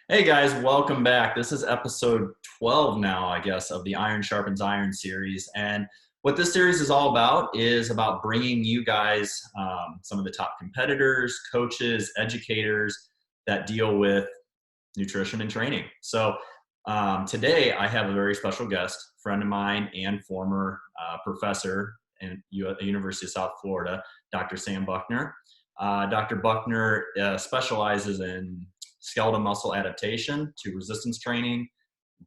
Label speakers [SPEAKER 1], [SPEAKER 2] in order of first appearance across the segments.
[SPEAKER 1] Hey guys, welcome back. This is episode 12 now, I guess, of the Iron Sharpens Iron series. And what this series is all about is about bringing you guys some of the top competitors, coaches, educators that deal with nutrition and training. So today I have a very special guest, friend of mine and former professor in the University of South Florida, Dr. Sam Buckner. Dr. Buckner specializes in skeletal muscle adaptation to resistance training,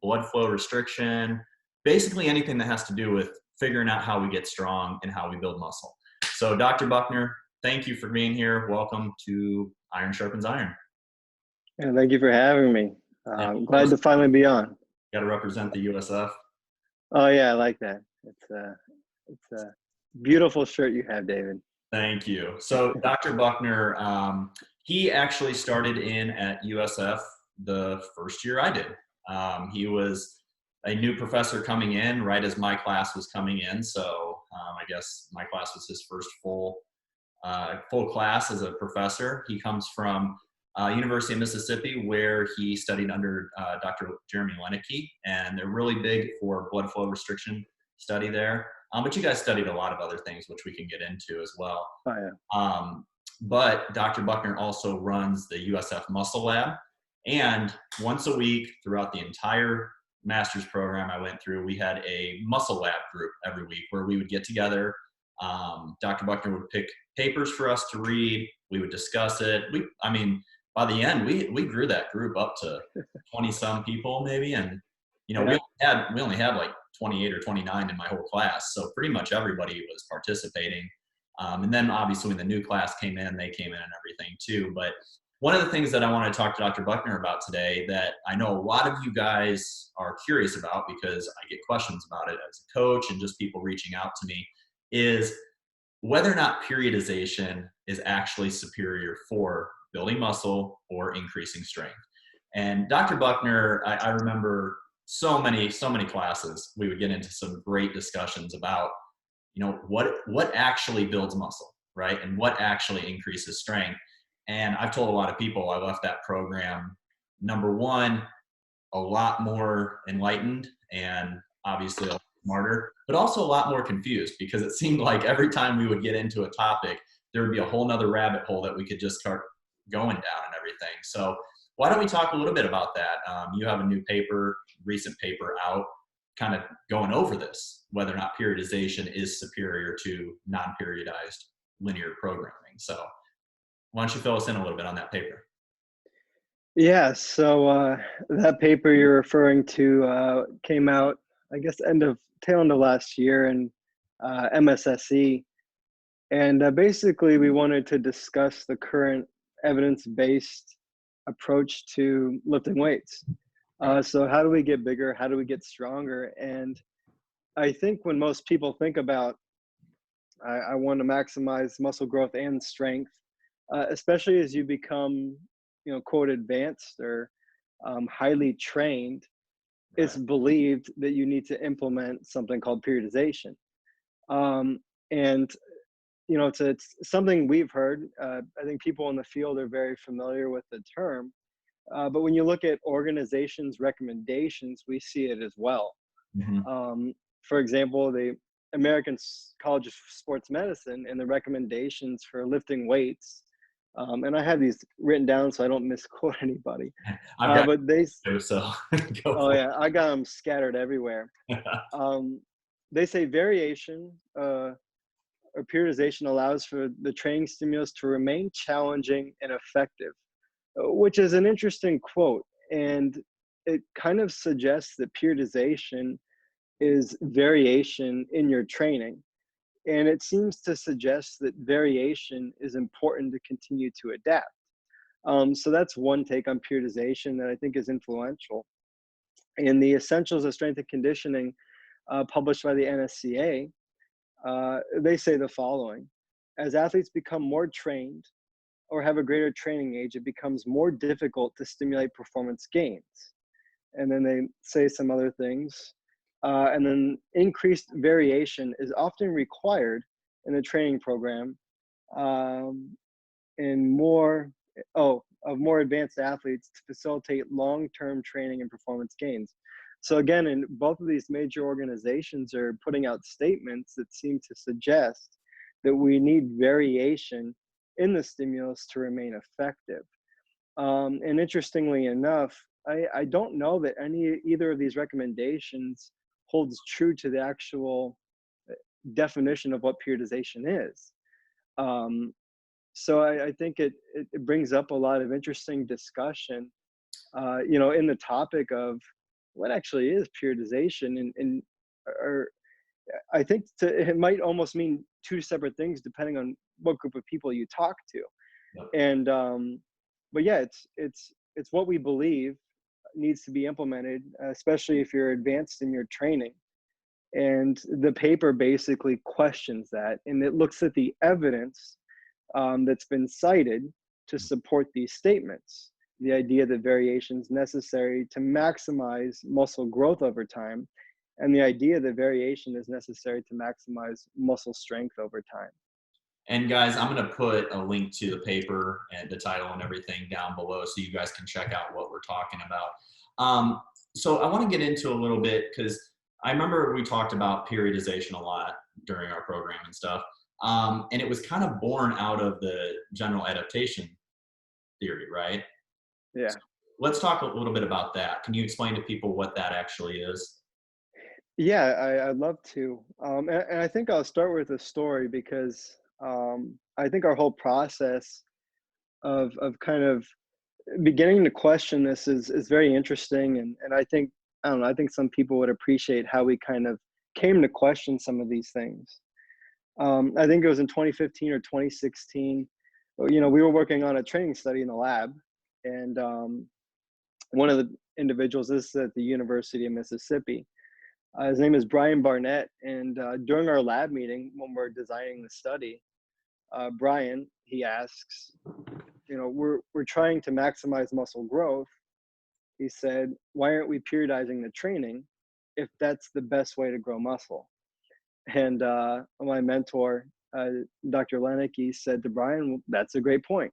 [SPEAKER 1] blood flow restriction, basically anything that has to do with figuring out how we get strong and how we build muscle. So Dr. Buckner, thank you for being here. Welcome to Iron Sharpens Iron.
[SPEAKER 2] And thank you for having me.
[SPEAKER 1] Yeah,
[SPEAKER 2] I'm glad to finally be on.
[SPEAKER 1] Got to represent the USF.
[SPEAKER 2] Oh yeah, I like that. It's a beautiful shirt you have, David.
[SPEAKER 1] Thank you. So Dr. Buckner, he actually started in at USF the first year I did. He was a new professor coming in right as my class was coming in. So I guess my class was his first full class as a professor. He comes from University of Mississippi, where he studied under Dr. Jeremy Lenicky, and they're really big for blood flow restriction study there. But you guys studied a lot of other things, which we can get into as well.
[SPEAKER 2] Oh yeah.
[SPEAKER 1] But Dr. Buckner also runs the USF Muscle Lab, and once a week throughout the entire master's program I went through, we had a muscle lab group every week where we would get together. Dr. Buckner would pick papers for us to read. We would discuss it. By the end, we grew that group up to 20 some people maybe, and we only had like 28 or 29 in my whole class, so pretty much everybody was participating. And then obviously when the new class came in, they came in and everything too. But one of the things that I want to talk to Dr. Buckner about today that I know a lot of you guys are curious about, because I get questions about it as a coach and just people reaching out to me, is whether or not periodization is actually superior for building muscle or increasing strength. And Dr. Buckner, I remember so many classes, we would get into some great discussions about, what actually builds muscle, right? And what actually increases strength. And I've told a lot of people I left that program, number one, a lot more enlightened and obviously a lot smarter, but also a lot more confused, because it seemed like every time we would get into a topic, there would be a whole nother rabbit hole that we could just start going down and everything. So why don't we talk a little bit about that? You have a new recent paper out, kind of going over this, whether or not periodization is superior to non-periodized linear programming. So why don't you fill us in a little bit on that paper?
[SPEAKER 2] Yeah. So that paper you're referring to came out, I guess, tail end of last year in MSSE, and basically we wanted to discuss the current evidence-based approach to lifting weights. So how do we get bigger? How do we get stronger? And I think when most people think about, I want to maximize muscle growth and strength, especially as you become, quote, advanced or highly trained,
[SPEAKER 1] Right.
[SPEAKER 2] it's believed that you need to implement something called periodization. And it's something we've heard. I think people in the field are very familiar with the term. But when you look at organizations' recommendations, we see it as well.
[SPEAKER 1] Mm-hmm.
[SPEAKER 2] For example, the American College of Sports Medicine and the recommendations for lifting weights, and I have these written down so I don't misquote anybody. But they,
[SPEAKER 1] so
[SPEAKER 2] oh yeah, I got them scattered everywhere. They say variation or periodization allows for the training stimulus to remain challenging and effective, which is an interesting quote. And it kind of suggests that periodization is variation in your training. And it seems to suggest that variation is important to continue to adapt. So that's one take on periodization that I think is influential. In the Essentials of Strength and Conditioning, published by the NSCA, they say the following: as athletes become more trained or have a greater training age, it becomes more difficult to stimulate performance gains. And then they say some other things. And then increased variation is often required in the training program. And more, of more advanced athletes to facilitate long-term training and performance gains. So again, in both of these major organizations are putting out statements that seem to suggest that we need variation in the stimulus to remain effective. And interestingly enough, I don't know that either of these recommendations holds true to the actual definition of what periodization is. Um, so I think it brings up a lot of interesting discussion, in the topic of what actually is periodization, or I think it might almost mean two separate things depending on what group of people you talk to.
[SPEAKER 1] Yep.
[SPEAKER 2] And but yeah, it's what we believe needs to be implemented, especially if you're advanced in your training. And the paper basically questions that, and it looks at the evidence that's been cited to support these statements. The idea that variation is necessary to maximize muscle growth over time, and the idea that variation is necessary to maximize muscle strength over time.
[SPEAKER 1] And guys, I'm going to put a link to the paper and the title and everything down below so you guys can check out what we're talking about. So I want to get into a little bit, because I remember we talked about periodization a lot during our program and stuff. And it was kind of born out of the general adaptation theory, right?
[SPEAKER 2] Yeah.
[SPEAKER 1] So let's talk a little bit about that. Can you explain to people what that actually is?
[SPEAKER 2] Yeah, I'd love to. And I think I'll start with a story, because I think our whole process of kind of beginning to question this is very interesting. And I think, I don't know, I think some people would appreciate how we kind of came to question some of these things. I think it was in 2015 or 2016, we were working on a training study in the lab. And one of the individuals, this is at the University of Mississippi. His name is Brian Barnett. And during our lab meeting, when we're designing the study, Brian, he asks, we're trying to maximize muscle growth. He said, why aren't we periodizing the training if that's the best way to grow muscle? And my mentor, Dr. Lennick, said to Brian, well, that's a great point.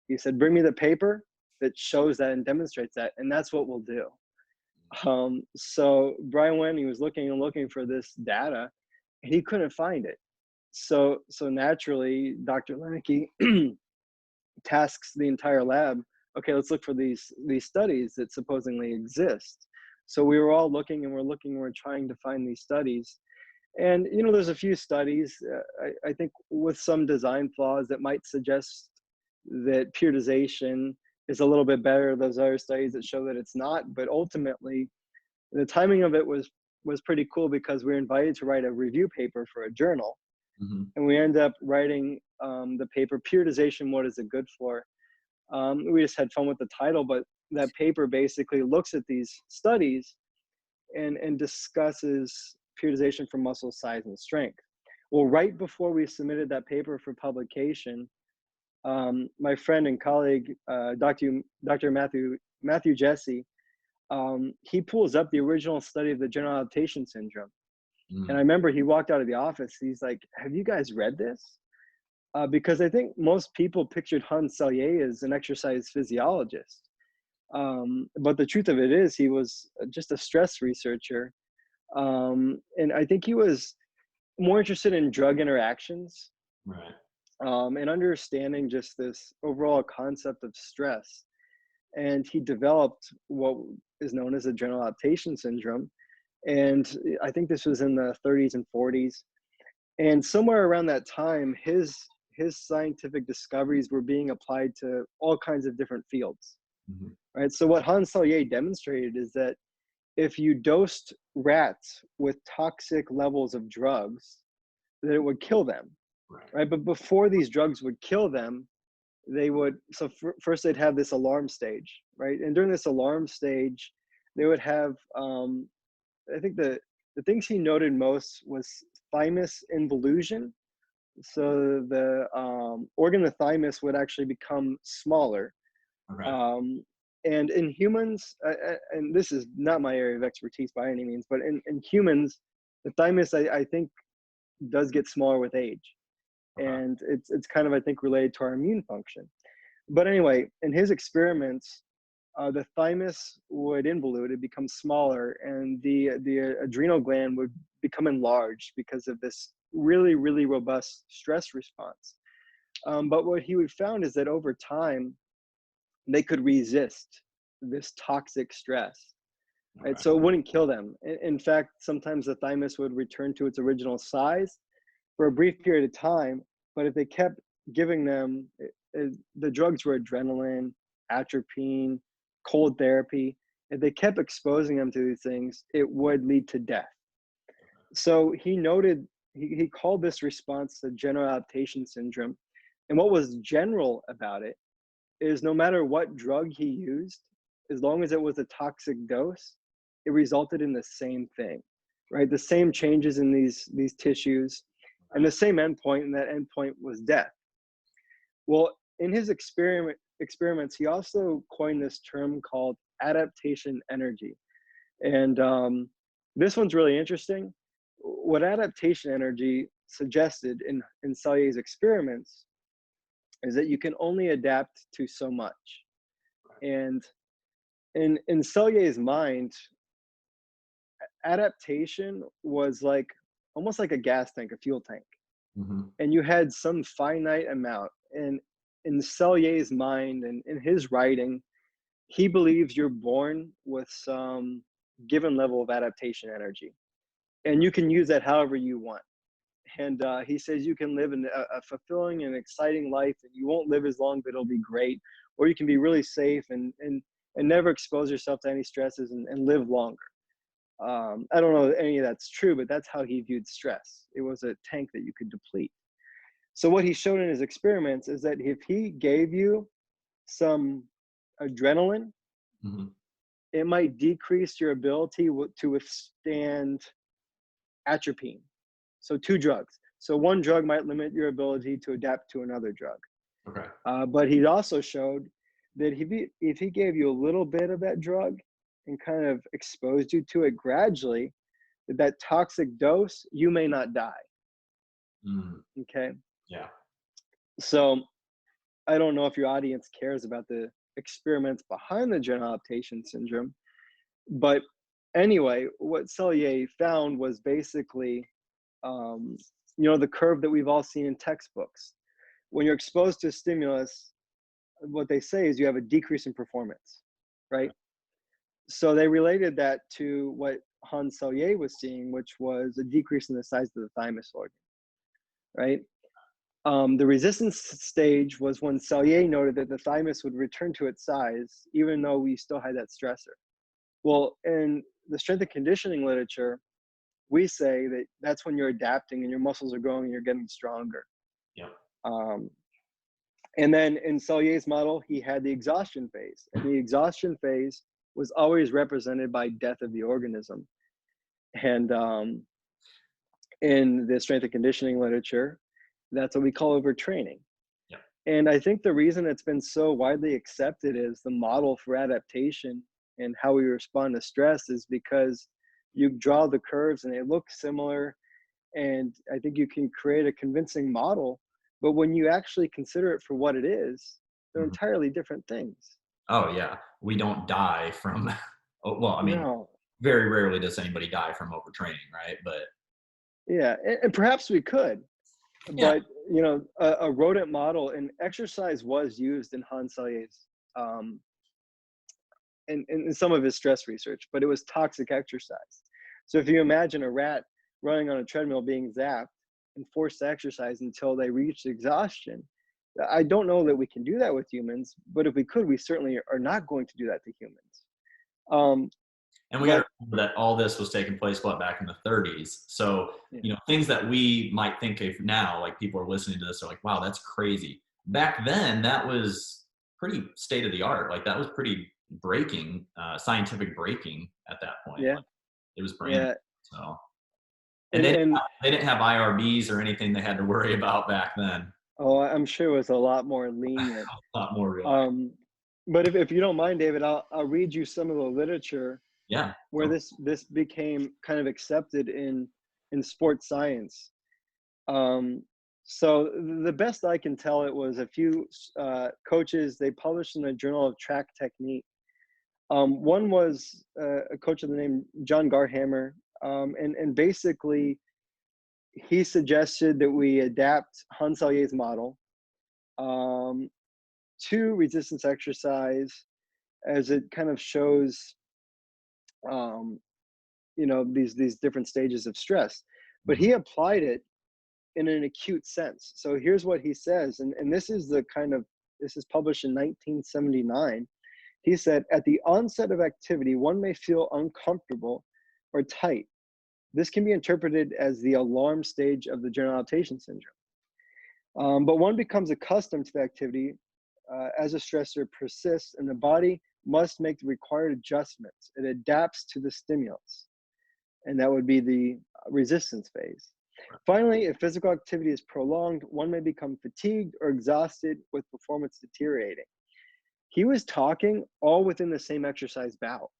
[SPEAKER 2] He said, bring me the paper that shows that and demonstrates that, and that's what we'll do. So Brian went, he was looking and looking for this data, and he couldn't find it. So naturally, Dr. Lennick tasks the entire lab, okay, let's look for these studies that supposedly exist. So we were all looking, and we're trying to find these studies. And, there's a few studies, I think, with some design flaws that might suggest that periodization is a little bit better. Those other studies that show that it's not. But ultimately, the timing of it was pretty cool, because we were invited to write a review paper for a journal.
[SPEAKER 1] Mm-hmm.
[SPEAKER 2] And we end up writing the paper, Periodization, What Is It Good For? We just had fun with the title, but that paper basically looks at these studies and discusses periodization for muscle size and strength. Well, right before we submitted that paper for publication, my friend and colleague, Dr. Matthew Jesse, he pulls up the original study of the general adaptation syndrome. And I remember he walked out of the office. He's like, have you guys read this? Because I think most people pictured Hans Selye as an exercise physiologist. But the truth of it is, he was just a stress researcher. And I think he was more interested in drug interactions,
[SPEAKER 1] Right.
[SPEAKER 2] And understanding just this overall concept of stress. And he developed what is known as a general adaptation syndrome. And I think this was in the 30s and 40s. And somewhere around that time, his scientific discoveries were being applied to all kinds of different fields.
[SPEAKER 1] Mm-hmm.
[SPEAKER 2] Right. So what Hans Selye demonstrated is that if you dosed rats with toxic levels of drugs, that it would kill them. Right. But before these drugs would kill them, they would, first they'd have this alarm stage, right? And during this alarm stage, they would have, I think the things he noted most was thymus involution. So the organ of the thymus would actually become smaller.
[SPEAKER 1] Okay.
[SPEAKER 2] And in humans, and this is not my area of expertise by any means, but in humans, the thymus, I think, does get smaller with age. And it's kind of, I think, related to our immune function. But anyway, in his experiments, the thymus would involute, it'd become smaller, and the adrenal gland would become enlarged because of this really, really robust stress response. But what he would found is that over time, they could resist this toxic stress. Right?
[SPEAKER 1] Okay.
[SPEAKER 2] So it wouldn't kill them. In fact, sometimes the thymus would return to its original size for a brief period of time. But if they kept giving them, the drugs were adrenaline, atropine, cold therapy. If they kept exposing them to these things, it would lead to death. So he noted, he called this response the general adaptation syndrome. And what was general about it is no matter what drug he used, as long as it was a toxic dose, it resulted in the same thing, right? The same changes in these tissues and the same endpoint, and that endpoint was death. Well, in his experiments, he also coined this term called adaptation energy. And this one's really interesting. What adaptation energy suggested in Salyer's experiments is that you can only adapt to so much. And in Salyer's mind, adaptation was like almost like a gas tank, a fuel tank.
[SPEAKER 1] Mm-hmm.
[SPEAKER 2] And you had some finite amount. And in Salyer's mind and in his writing, he believes you're born with some given level of adaptation energy. And you can use that however you want. And he says you can live in a fulfilling and exciting life, and you won't live as long, but it'll be great. Or you can be really safe and never expose yourself to any stresses and live longer. I don't know if any of that's true, but that's how he viewed stress. It was a tank that you could deplete. So what he showed in his experiments is that if he gave you some adrenaline,
[SPEAKER 1] Mm-hmm.
[SPEAKER 2] it might decrease your ability to withstand atropine. So 2 drugs. So 1 drug might limit your ability to adapt to another drug.
[SPEAKER 1] Okay.
[SPEAKER 2] But he also showed that if he gave you a little bit of that drug and kind of exposed you to it gradually, that toxic dose, you may not die.
[SPEAKER 1] Mm.
[SPEAKER 2] Okay.
[SPEAKER 1] Yeah.
[SPEAKER 2] So I don't know if your audience cares about the experiments behind the general adaptation syndrome, but anyway, what Salyer found was basically, the curve that we've all seen in textbooks. When you're exposed to a stimulus, what they say is you have a decrease in performance, right? So they related that to what Hans Salyer was seeing, which was a decrease in the size of the thymus organ, right? The resistance stage was when Salyer noted that the thymus would return to its size, even though we still had that stressor. Well, in the strength and conditioning literature, we say that that's when you're adapting and your muscles are growing and you're getting stronger.
[SPEAKER 1] Yeah.
[SPEAKER 2] And then in Salyer's model, he had the exhaustion phase, and the exhaustion phase was always represented by death of the organism. And in the strength and conditioning literature, that's what we call overtraining.
[SPEAKER 1] Yeah.
[SPEAKER 2] And I think the reason it's been so widely accepted as the model for adaptation and how we respond to stress is because you draw the curves and they look similar. And I think you can create a convincing model, but when you actually consider it for what it is, they're
[SPEAKER 1] Mm-hmm.
[SPEAKER 2] entirely different things.
[SPEAKER 1] Oh yeah. We don't die from, well, I mean,
[SPEAKER 2] No.
[SPEAKER 1] very rarely does anybody die from overtraining, right? But
[SPEAKER 2] Yeah, and perhaps we could,
[SPEAKER 1] yeah.
[SPEAKER 2] but a rodent model and exercise was used in Hans Salyer's in some of his stress research, but it was toxic exercise. So if you imagine a rat running on a treadmill being zapped and forced to exercise until they reach exhaustion, I don't know that we can do that with humans, but if we could, we certainly are not going to do that to humans.
[SPEAKER 1] And we got to remember that all this was taking place, back in the 30s. So,
[SPEAKER 2] Yeah.
[SPEAKER 1] Things that we might think of now, like people are listening to this, are like, wow, that's crazy. Back then, that was pretty state of the art. Like that was pretty breaking, scientific breaking at that point.
[SPEAKER 2] Yeah.
[SPEAKER 1] Like, it was brand new. So, and
[SPEAKER 2] And
[SPEAKER 1] they didn't have IRBs or anything they had to worry about back then.
[SPEAKER 2] oh, I'm sure it was a lot more lenient.
[SPEAKER 1] A lot more real.
[SPEAKER 2] But if you don't mind, David, I'll read you some of the literature
[SPEAKER 1] Yeah.
[SPEAKER 2] where this became kind of accepted in sports science. So the best I can tell, it was a few coaches, they published in the Journal of Track Technique. One was a coach of the name John Garhammer, and basically he suggested that we adapt Hanselier's model um, to resistance exercise, as it kind of shows, um, these different stages of stress. But
[SPEAKER 1] Mhm.
[SPEAKER 2] he applied it in an acute sense. So here's what he says, and this is published in 1979. He said, at the onset of activity, one may feel uncomfortable or tight. This can be interpreted as the alarm stage of the general adaptation syndrome. But one becomes accustomed to the activity as a stressor persists, and the body must make the required adjustments. It adapts to the stimulus, and that would be the resistance phase. Finally, if physical activity is prolonged, one may become fatigued or exhausted with performance deteriorating. He was talking all within the same exercise bout,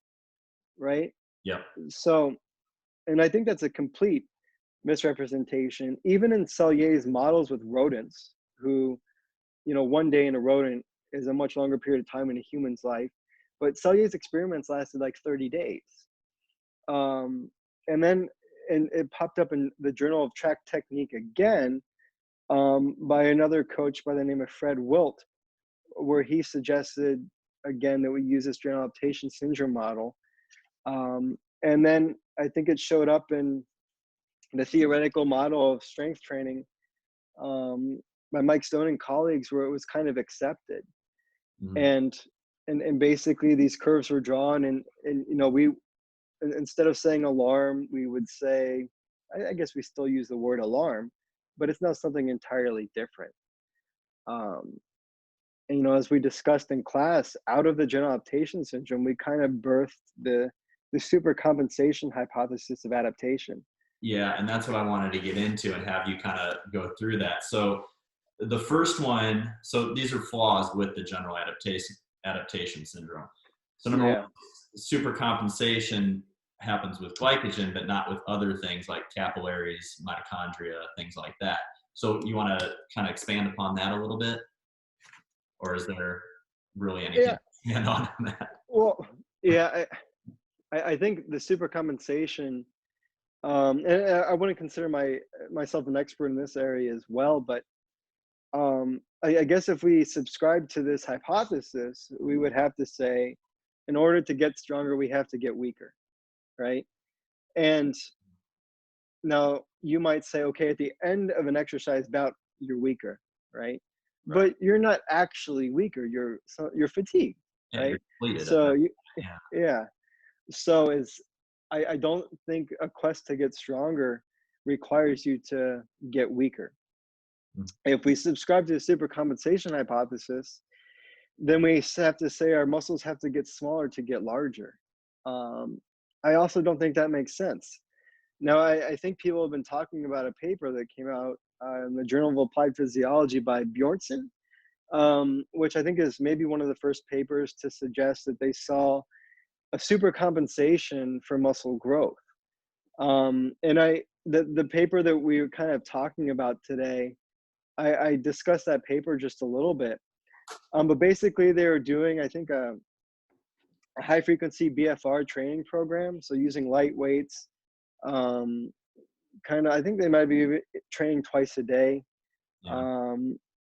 [SPEAKER 2] right?
[SPEAKER 1] Yep.
[SPEAKER 2] So, and I think that's a complete misrepresentation. Even in Selye's models with rodents, who, one day in a rodent is a much longer period of time in a human's life, but Selye's experiments lasted like 30 days. And then, and it popped up in the Journal of Track Technique again, by another coach by the name of Fred Wilt, where he suggested again that we use this general adaptation syndrome model. And then I think it showed up in the theoretical model of strength training, by Mike Stone and colleagues, where it was kind of accepted.
[SPEAKER 1] Mhm.
[SPEAKER 2] And basically these curves were drawn, and we, instead of saying alarm, we would say, I guess we still use the word alarm, but it's now something entirely different. And as we discussed in class, out of the general adaptation syndrome, we kind of birthed the supercompensation hypothesis of adaptation.
[SPEAKER 1] Yeah, and that's what I wanted to get into and have you kind of go through that. So the first one, so these are flaws with the general adaptation syndrome. So number one,
[SPEAKER 2] Yeah.
[SPEAKER 1] supercompensation happens with glycogen, but not with other things like capillaries, mitochondria, things like that. So you want to kind of expand upon that a little bit, or is there really anything
[SPEAKER 2] Yeah.
[SPEAKER 1] to expand on in that?
[SPEAKER 2] Well, yeah, I think the supercompensation, and I wouldn't consider myself an expert in this area as well, but I guess if we subscribe to this hypothesis, we would have to say, in order to get stronger, we have to get weaker, right? And now you might say, okay, at the end of an exercise bout, you're weaker, right?
[SPEAKER 1] Right.
[SPEAKER 2] But you're not actually weaker. You're fatigued,
[SPEAKER 1] Yeah, you're
[SPEAKER 2] right?
[SPEAKER 1] depleted at
[SPEAKER 2] So
[SPEAKER 1] that.
[SPEAKER 2] you,
[SPEAKER 1] Yeah.
[SPEAKER 2] yeah. So I don't think a quest to get stronger requires you to get weaker.
[SPEAKER 1] Mm.
[SPEAKER 2] If we subscribe to the supercompensation hypothesis, then we have to say our muscles have to get smaller to get larger. I also don't think that makes sense. Now, I think people have been talking about a paper that came out in the Journal of Applied Physiology by Bjornson, which I think is maybe one of the first papers to suggest that they saw a supercompensation for muscle growth. And the paper that we were kind of talking about today, I discussed that paper just a little bit. But basically they were doing, I think, a high frequency BFR training program. So using light weights, I think they might be training twice a day.
[SPEAKER 1] Yeah.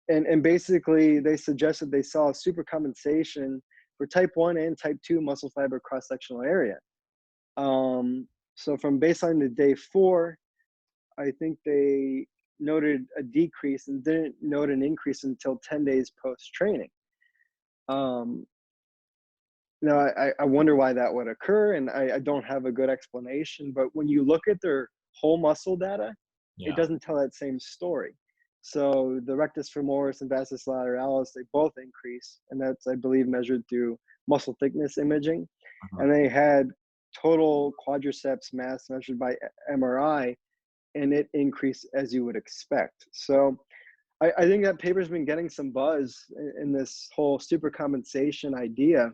[SPEAKER 2] And basically they suggested they saw a supercompensation for type 1 and type 2 muscle fiber cross-sectional area. So from baseline to day 4, I think they noted a decrease and didn't note an increase until 10 days post-training. Now, I wonder why that would occur, and I don't have a good explanation, but when you look at their whole muscle data, it
[SPEAKER 1] Yeah.
[SPEAKER 2] doesn't tell that same story. So the rectus femoris and vastus lateralis, they both increase, and that's, I believe, measured through muscle thickness imaging.
[SPEAKER 1] Uh-huh.
[SPEAKER 2] And they had total quadriceps mass measured by MRI, and it increased as you would expect. So I think that paper's been getting some buzz in this whole supercompensation idea,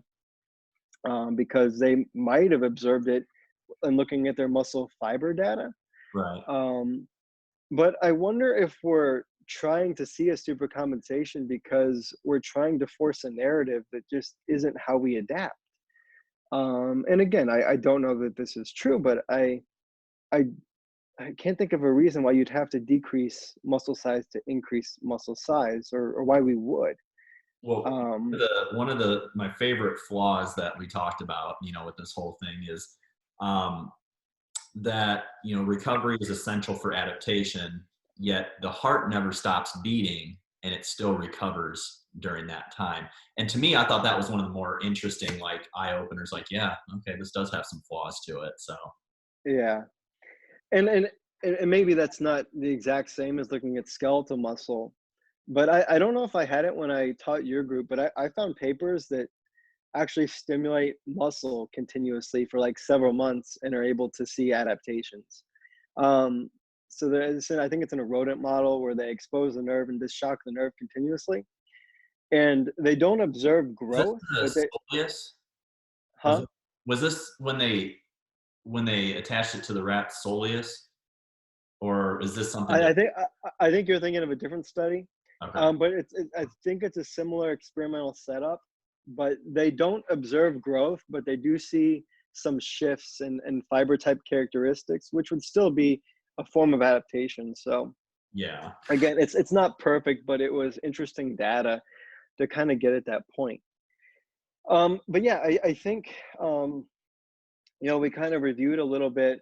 [SPEAKER 2] because they might have observed it in looking at their muscle fiber data.
[SPEAKER 1] Right.
[SPEAKER 2] But I wonder if we're trying to see a supercompensation because we're trying to force a narrative that just isn't how we adapt. And again, I don't know that this is true, but I I can't think of a reason why you'd have to decrease muscle size to increase muscle size, or why we would.
[SPEAKER 1] Well,
[SPEAKER 2] Um,
[SPEAKER 1] my favorite flaws that we talked about, with this whole thing is um, that recovery is essential for adaptation, yet the heart never stops beating and it still recovers during that time. And to me, I thought that was one of the more interesting, like, eye openers. Like, yeah, okay, this does have some flaws to it. So
[SPEAKER 2] yeah, and maybe that's not the exact same as looking at skeletal muscle, but I don't know if I had it when I taught your group, but I found papers that actually stimulate muscle continuously for like several months and are able to see adaptations. Um, so I think it's in a rodent model where they expose the nerve and just shock the nerve continuously, and they don't observe
[SPEAKER 1] is this
[SPEAKER 2] growth, but
[SPEAKER 1] the
[SPEAKER 2] they,
[SPEAKER 1] soleus? Was
[SPEAKER 2] huh?
[SPEAKER 1] it, was this when they attached it to the rat soleus, or is this something
[SPEAKER 2] I
[SPEAKER 1] different?
[SPEAKER 2] think I think you're thinking of a different study,
[SPEAKER 1] Okay.
[SPEAKER 2] but I think it's a similar experimental setup. But they don't observe growth, but they do see some shifts in fiber type characteristics, which would still be a form of adaptation. So
[SPEAKER 1] Yeah.
[SPEAKER 2] again, it's not perfect, but it was interesting data to kind of get at that point. But yeah, I think we kind of reviewed a little bit.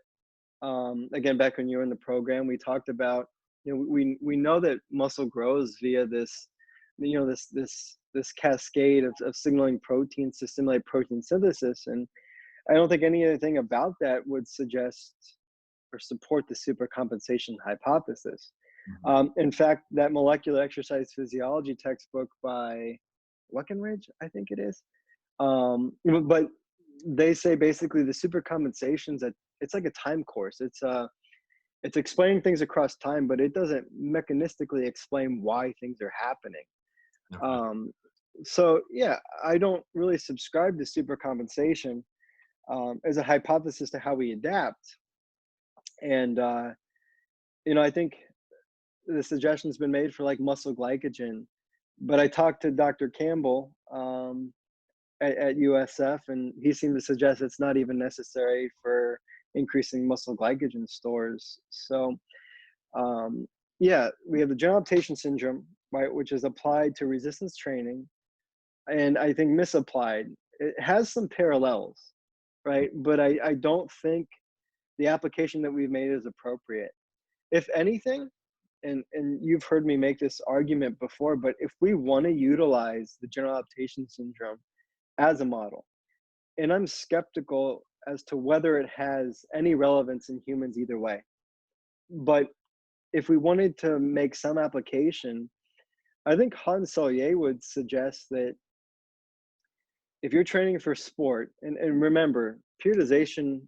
[SPEAKER 2] Again, back when you were in the program, we talked about, we know that muscle grows via this, this cascade of signaling proteins to stimulate protein synthesis, and I don't think anything about that would suggest or support the supercompensation hypothesis.
[SPEAKER 1] Mhm.
[SPEAKER 2] In fact, that molecular exercise physiology textbook by Weckenridge, I think it is, but they say basically the supercompensations, that it's like a time course. It's explaining things across time, but it doesn't mechanistically explain why things are happening.
[SPEAKER 1] Okay.
[SPEAKER 2] Um, so yeah, I don't really subscribe to supercompensation as a hypothesis to how we adapt. And I think the suggestion's been made for like muscle glycogen, but I talked to Dr. Campbell at USF, and he seemed to suggest it's not even necessary for increasing muscle glycogen stores. So, yeah, we have the general adaptation syndrome, right, which is applied to resistance training, and I think misapplied. It has some parallels, right, but I don't think the application that we've made is appropriate. If anything, and you've heard me make this argument before, but if we want to utilize the general adaptation syndrome as a model, and I'm skeptical as to whether it has any relevance in humans either way. But if we wanted to make some application, I think Hans Selye would suggest that if you're training for sport, and remember, periodization,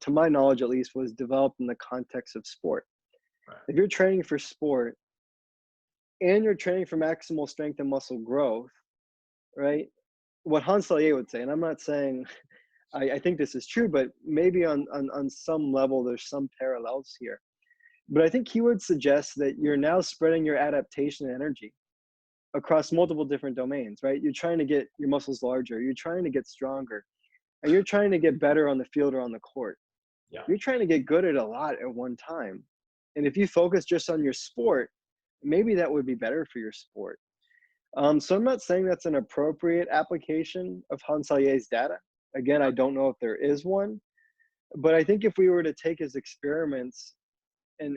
[SPEAKER 2] to my knowledge at least, was developed in the context of sport.
[SPEAKER 1] Right.
[SPEAKER 2] If you're training for sport and you're training for maximal strength and muscle growth, right? What Hans Selye would say, and I'm not saying I think this is true, but maybe on some level, there's some parallels here. But I think he would suggest that you're now spreading your adaptation energy across multiple different domains, right? You're trying to get your muscles larger, you're trying to get stronger, and you're trying to get better on the field or on the court.
[SPEAKER 1] Yeah.
[SPEAKER 2] You're trying to get good at a lot at one time. And if you focus just on your sport, maybe that would be better for your sport. So I'm not saying that's an appropriate application of Hans Selye's data. Again, I don't know if there is one, but I think if we were to take his experiments and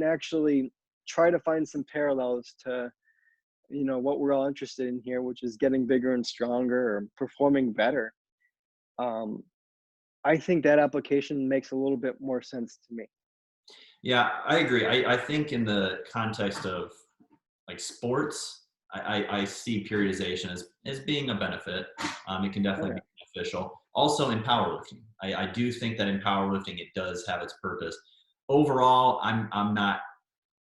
[SPEAKER 2] actually try to find some parallels to what we're all interested in here, which is getting bigger and stronger or performing better, um, I think that application makes a little bit more sense to me.
[SPEAKER 1] Yeah, I agree. I think in the context of like sports, I see periodization as being a benefit. It can
[SPEAKER 2] Oh
[SPEAKER 1] definitely
[SPEAKER 2] yeah,
[SPEAKER 1] be beneficial. Also in powerlifting, I do think that in powerlifting it does have its purpose. Overall, I'm not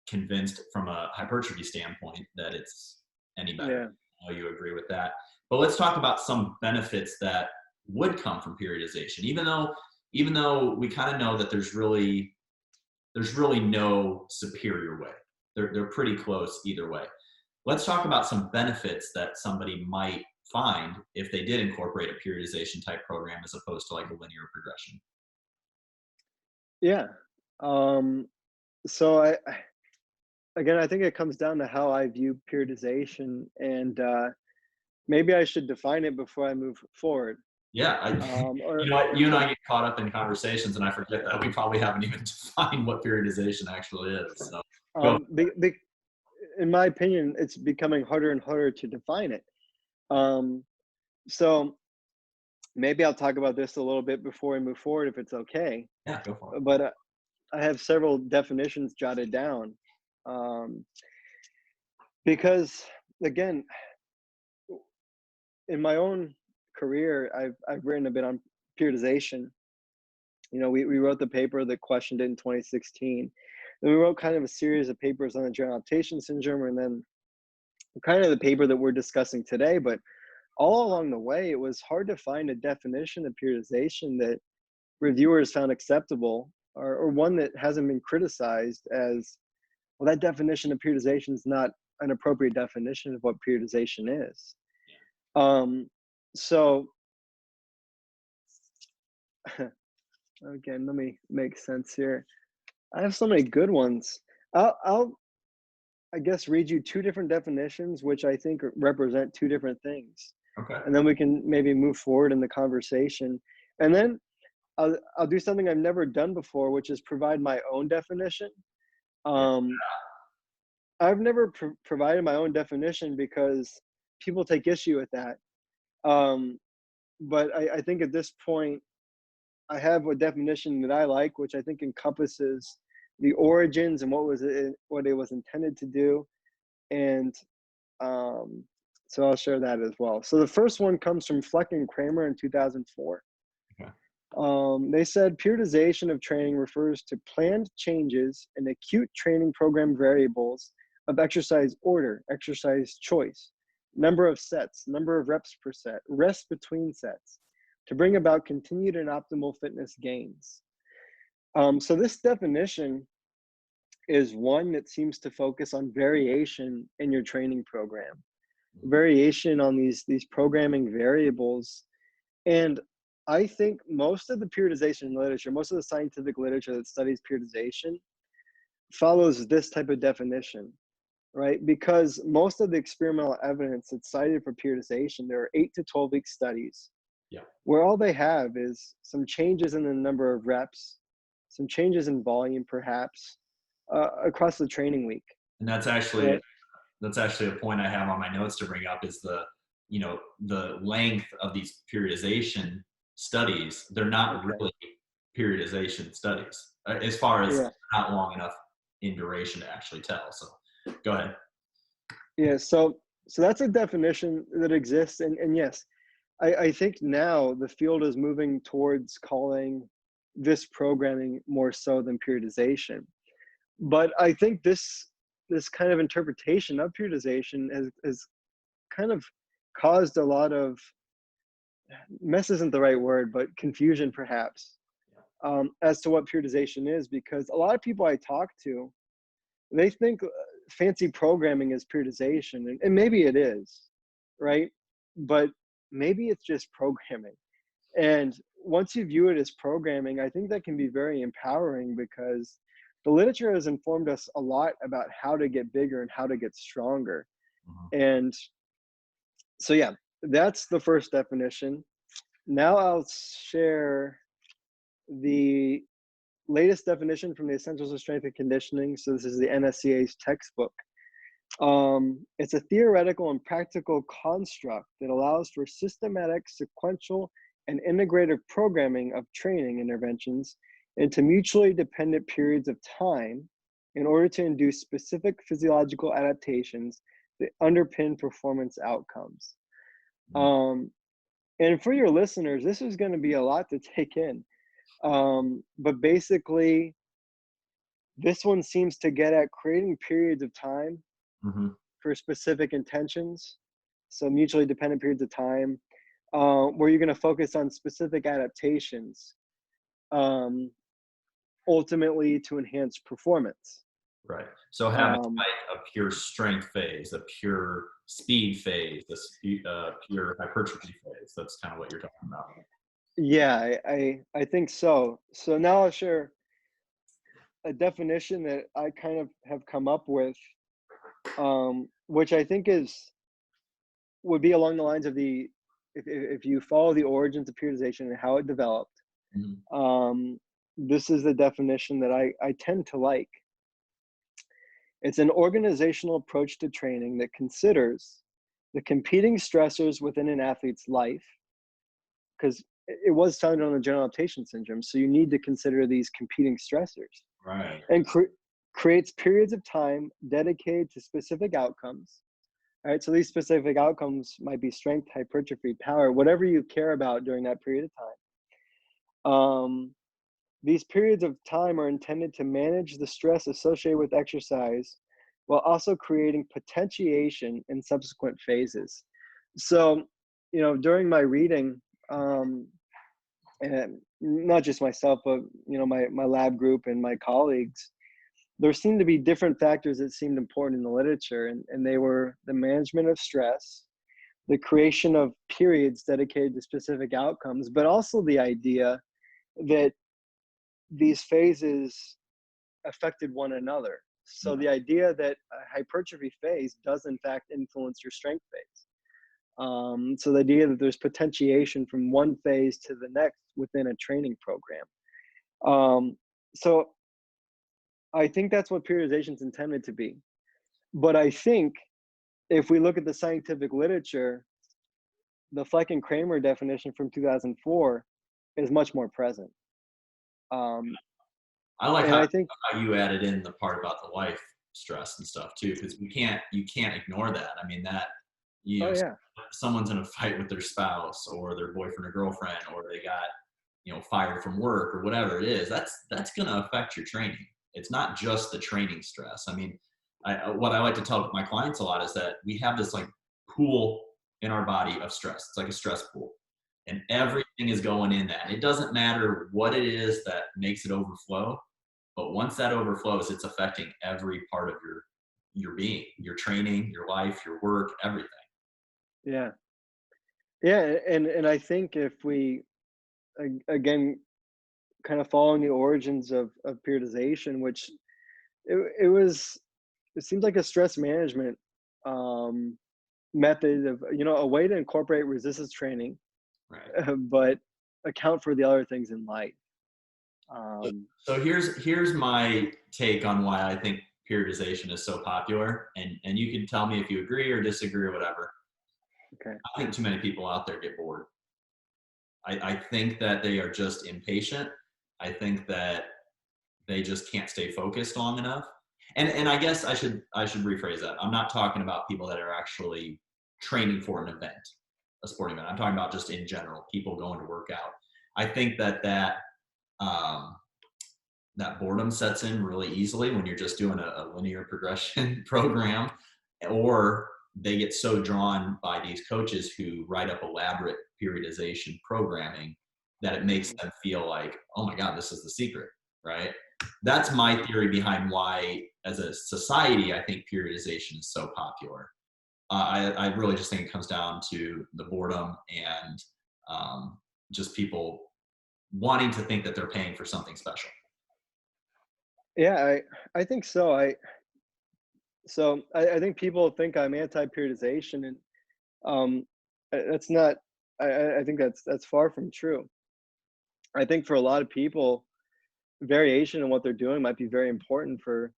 [SPEAKER 1] convinced from a hypertrophy standpoint that it's any better.
[SPEAKER 2] yeah,
[SPEAKER 1] I know you agree with that. But let's talk about some benefits that would come from periodization. Even though we kind of know that there's really no superior way. they're pretty close either way. Let's talk about some benefits that somebody might find if they did incorporate a periodization type program as opposed to like a linear progression.
[SPEAKER 2] Yeah. Um, so again, I think it comes down to how I view periodization, and maybe I should define it before I move forward.
[SPEAKER 1] Yeah,
[SPEAKER 2] Or
[SPEAKER 1] you know what? You and I get caught up in conversations, and I forget that we probably haven't even defined what periodization actually is. So, go.
[SPEAKER 2] in my opinion, it's becoming harder and harder to define it. Um, so maybe I'll talk about this a little bit before we move forward, if it's okay.
[SPEAKER 1] Yeah, go for it.
[SPEAKER 2] But I have several definitions jotted down, um, because again, in my own career, I've written a bit on periodization. You know, we wrote the paper that questioned it in 2016. Then we wrote kind of a series of papers on the general adaptation syndrome, and then kind of the paper that we're discussing today. But all along the way, it was hard to find a definition of periodization that reviewers found acceptable, or one that hasn't been criticized as, well, that definition of periodization is not an appropriate definition of what periodization is. So again, let me make sense here. I have so many good ones. I guess read you two different definitions, which I think represent two different things,
[SPEAKER 1] Okay.
[SPEAKER 2] and then we can maybe move forward in the conversation. And then I'll do something I've never done before, which is provide my own definition. I've never provided my own definition because people take issue with that. But I think at this point, I have a definition that I like, which I think encompasses the origins and what it was intended to do. And so I'll share that as well. So the first one comes from Fleck and Kramer in 2004.
[SPEAKER 1] Okay.
[SPEAKER 2] They said periodization of training refers to planned changes in acute training program variables of exercise order, exercise choice, number of sets, number of reps per set, rest between sets, to bring about continued and optimal fitness gains. So this definition is one that seems to focus on variation in your training program, variation on these programming variables. And I think most of the periodization literature, most of the scientific literature that studies periodization follows this type of definition, right? Because most of the experimental evidence that's cited for periodization, there are 8 to 12-week studies, where all they have is some changes in the number of reps, some changes in volume perhaps, across the training week.
[SPEAKER 1] And that's actually a point I have on my notes to bring up is the length of these periodization studies. They're not really periodization studies as far as not long enough in duration to actually tell. So go ahead.
[SPEAKER 2] Yeah, so that's a definition that exists. And yes, I think now the field is moving towards calling this programming more so than periodization. But I think this kind of interpretation of periodization has kind of caused a lot of, mess isn't the right word, but confusion perhaps, as to what periodization is, because a lot of people I talk to, they think fancy programming is periodization, and maybe it is, right? But maybe it's just programming. And once you view it as programming, I think that can be very empowering, because the literature has informed us a lot about how to get bigger and how to get stronger. And so, yeah, that's the first definition. Now I'll share the latest definition from the Essentials of Strength and Conditioning. So this is the NSCA's textbook. It's a theoretical and practical construct that allows for systematic, sequential, and integrated programming of training interventions into mutually dependent periods of time in order to induce specific physiological adaptations that underpin performance outcomes. And for your listeners, this is going to be a lot to take in. But basically, this one seems to get at creating periods of time for specific intentions. So mutually dependent periods of time, where you're going to focus on specific adaptations, ultimately to enhance performance.
[SPEAKER 1] Right. So having
[SPEAKER 2] Um,
[SPEAKER 1] like a pure strength phase, a pure speed phase, pure hypertrophy phase. That's kind of what you're talking about.
[SPEAKER 2] yeah, I think so. So now I'll share a definition that I kind of have come up with, which I think would be along the lines of the if you follow the origins of periodization and how it developed.
[SPEAKER 1] Mhm.
[SPEAKER 2] Um, this is the definition that I tend to like. It's an organizational approach to training that considers the competing stressors within an athlete's life, because it was founded on the general adaptation syndrome. So you need to consider these competing stressors
[SPEAKER 1] Right.
[SPEAKER 2] and creates periods of time dedicated to specific outcomes. All right. So these specific outcomes might be strength, hypertrophy, power, whatever you care about during that period of time. These periods of time are intended to manage the stress associated with exercise while also creating potentiation in subsequent phases. So, during my reading, and not just myself, but my lab group and my colleagues, there seemed to be different factors that seemed important in the literature, and they were the management of stress, the creation of periods dedicated to specific outcomes, but also the idea that these phases affected one another. So
[SPEAKER 1] Yeah.
[SPEAKER 2] the idea that a hypertrophy phase does in fact influence your strength phase. So the idea that there's potentiation from one phase to the next within a training program. So I think that's what periodization is intended to be. But I think if we look at the scientific literature, the Fleck and Kramer definition from 2004 is much more present. Um,
[SPEAKER 1] I like
[SPEAKER 2] and
[SPEAKER 1] how,
[SPEAKER 2] I think,
[SPEAKER 1] how you added in the part about the life stress and stuff too, because you can't ignore that. I mean that you
[SPEAKER 2] oh
[SPEAKER 1] know
[SPEAKER 2] yeah,
[SPEAKER 1] someone's in a fight with their spouse or their boyfriend or girlfriend, or they got fired from work or whatever it is. That's going to affect your training. It's not just the training stress. I mean, what I like to tell my clients a lot is that we have this like pool in our body of stress. It's like a stress pool, and
[SPEAKER 2] yeah,
[SPEAKER 1] everything is going in that. It doesn't matter what it is that makes it overflow, but once that overflows, it's affecting every part of your being, your training, your life, your work, everything.
[SPEAKER 2] yeah. Yeah, and I think if we again kind of following the origins of periodization, which it seems like a stress management um, method of a way to incorporate resistance training,
[SPEAKER 1] Right.
[SPEAKER 2] but account for the other things in life.
[SPEAKER 1] So,
[SPEAKER 2] Um,
[SPEAKER 1] so here's my take on why I think periodization is so popular, and you can tell me if you agree or disagree or whatever.
[SPEAKER 2] okay,
[SPEAKER 1] I think too many people out there get bored. I think that they are just impatient. I think that they just can't stay focused long enough. And I guess I should rephrase that. I'm not talking about people that are actually training for an event, a sporting event. I'm talking about just in general, people going to work out. I think um, that boredom sets in really easily when you're just doing a linear progression program, or they get so drawn by these coaches who write up elaborate periodization programming that it makes
[SPEAKER 2] mhm.
[SPEAKER 1] them feel like, oh my God, this is the secret, right? That's my theory behind why, as a society, I think periodization is so popular. I really just think it comes down to the boredom and just people wanting to think that they're paying for something special.
[SPEAKER 2] Yeah, I think so. I think people think I'm anti-periodization, and that's not. I think that's far from true. I think for a lot of people, variation in what they're doing might be very important for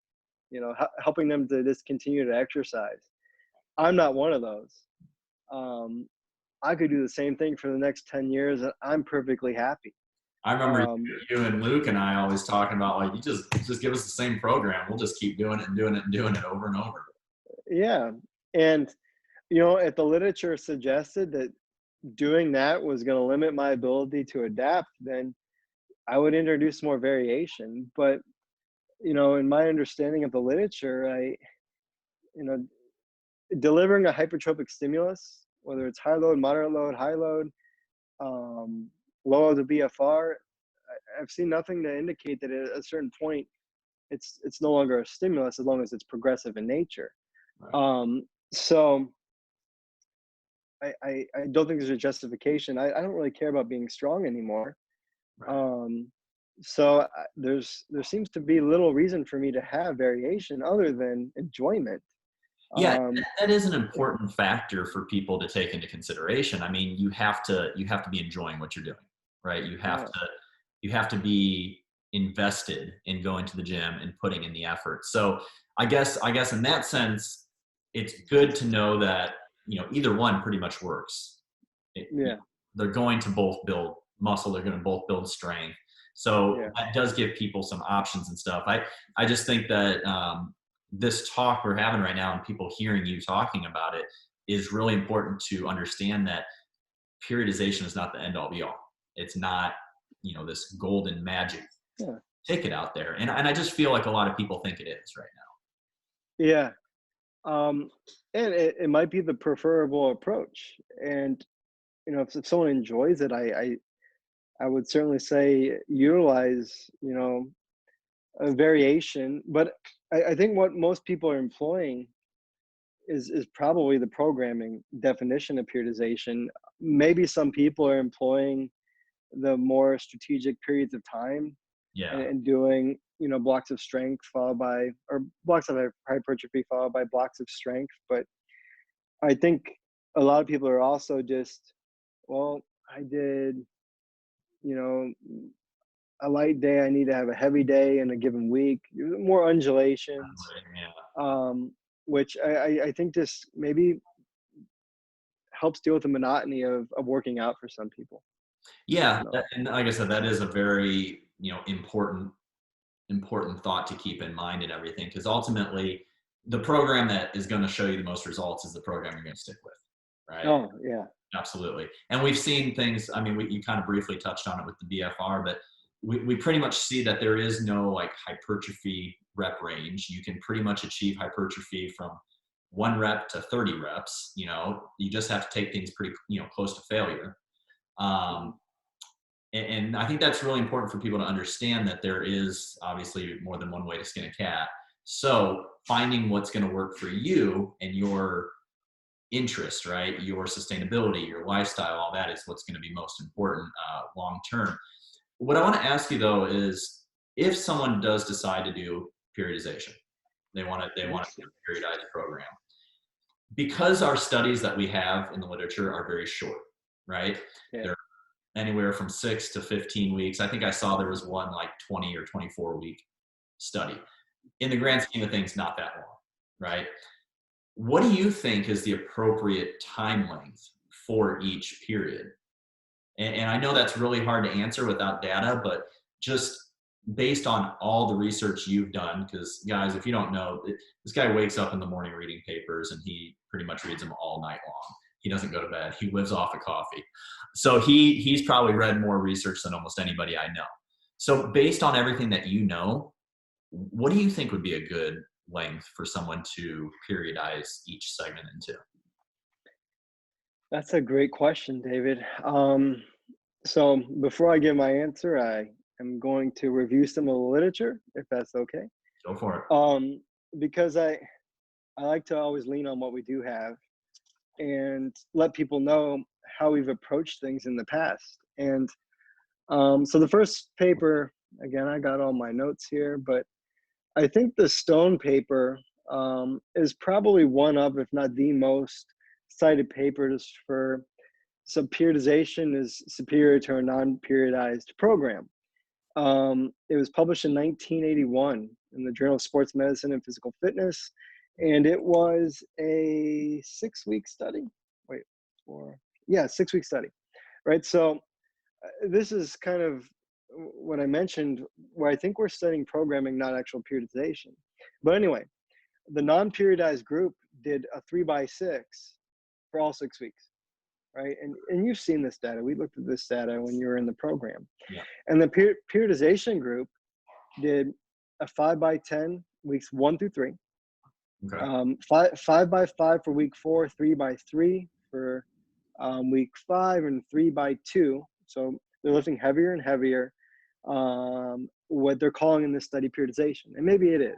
[SPEAKER 2] helping them to just continue to exercise. I'm not one of those. Um, I could do the same thing for the next 10 years and I'm perfectly happy.
[SPEAKER 1] I remember
[SPEAKER 2] Um,
[SPEAKER 1] you and Luke and I always talking about like you just give us the same program. We'll just keep doing it and doing it and doing it over and over.
[SPEAKER 2] yeah. And, if the literature suggested that doing that was going to limit my ability to adapt, then I would introduce more variation. But, in my understanding of the literature, you know, delivering a hypertrophic stimulus, whether it's high load, moderate load, high load, um, low of the BFR, I've seen nothing to indicate that at a certain point it's no longer a stimulus as long as it's progressive in nature.
[SPEAKER 1] Right.
[SPEAKER 2] So I don't think there's a justification. I don't really care about being strong anymore.
[SPEAKER 1] Right.
[SPEAKER 2] So there seems to be little reason for me to have variation other than enjoyment.
[SPEAKER 1] Yeah,
[SPEAKER 2] Um,
[SPEAKER 1] that is an important factor for people to take into consideration. I mean, you have to be enjoying what you're doing, right?
[SPEAKER 2] yeah,
[SPEAKER 1] You have to be invested in going to the gym and putting in the effort. So I guess in that sense, it's good to know that, either one pretty much works.
[SPEAKER 2] yeah,
[SPEAKER 1] They're going to both build muscle. They're going to both build strength. So
[SPEAKER 2] yeah,
[SPEAKER 1] that does give people some options and stuff. I just think that this talk we're having right now and people hearing you talking about it is really important to understand that periodization is not the end all be all. It's not, this golden magic
[SPEAKER 2] yeah,
[SPEAKER 1] ticket out there. And I just feel like a lot of people think it is right
[SPEAKER 2] yeah. And it might be the preferable approach. And if someone enjoys it, I would certainly say utilize a variation. But I think what most people are employing is probably the programming definition of periodization. Maybe some people are employing the more strategic periods of time
[SPEAKER 1] now.
[SPEAKER 2] and doing blocks of strength followed by, or blocks of hypertrophy followed by blocks of strength. But I think a lot of people are also just, well, I did a light day, I need to have a heavy day in a given week, more undulations,
[SPEAKER 1] Yeah.
[SPEAKER 2] which I think just maybe helps deal with the monotony of working out for some people.
[SPEAKER 1] Yeah,
[SPEAKER 2] So,
[SPEAKER 1] and like I said, that is a very, important thought to keep in mind and everything, because ultimately the program that is going to show you the most results is the program you're going to stick with, right?
[SPEAKER 2] oh yeah,
[SPEAKER 1] Absolutely. And we've seen things, I mean, you kind of briefly touched on it with the BFR, but we pretty much see that there is no like hypertrophy rep range. You can pretty much achieve hypertrophy from 1 rep to 30 reps. You just have to take things pretty, close to failure.
[SPEAKER 2] mhm,
[SPEAKER 1] Um, and I think that's really important for people to understand that there is obviously more than one way to skin a cat. So finding what's going to work for you and your interest, right? Your sustainability, your lifestyle, all that is what's going to be most important long term. What I want to ask you though is, if someone does decide to do periodization, they want to do
[SPEAKER 2] yes,
[SPEAKER 1] a periodized program, because our studies that we have in the literature are very short, right?
[SPEAKER 2] yeah,
[SPEAKER 1] They're anywhere from 6 to 15 weeks. I think I saw there was one like 20 or 24-week study. In the grand scheme of things, not that long, right? What do you think is the appropriate time length for each period? And I know that's really hard to answer without data, but just based on all the research you've done, because guys, if you don't know, this guy wakes up in the morning reading papers and he pretty much reads them all night long. He doesn't go to bed. He lives off of coffee. So he's probably read more research than almost anybody I know. So based on everything that you know, what do you think would be a good length for someone to periodize each segment into?
[SPEAKER 2] that's a great question, David. So before I give my answer, I am going to review some of the literature, if that's okay.
[SPEAKER 1] Go for it.
[SPEAKER 2] Because I like to always lean on what we do have and let people know how we've approached things in the past. And so the first paper, again, I got all my notes here, but I think the Stone paper is probably one of, if not the most cited papers for so periodization is superior to a non-periodized program. It was published in 1981 in the Journal of Sports Medicine and Physical Fitness, and it was a 6-week study. Wait, 6-week study, right? So this is kind of what I mentioned, where I think we're studying programming, not actual periodization. But anyway, the non-periodized group did a 3x6 for all 6 weeks, right? And you've seen this data. We looked at this data when you were in the program.
[SPEAKER 1] Yeah.
[SPEAKER 2] And the periodization group did a 5x10 weeks 1 through 3,
[SPEAKER 1] Okay.
[SPEAKER 2] 5x5 for week 4, 3x3 for week 5, and 3x2. So they're lifting heavier and heavier what they're calling in this study periodization. And maybe it is,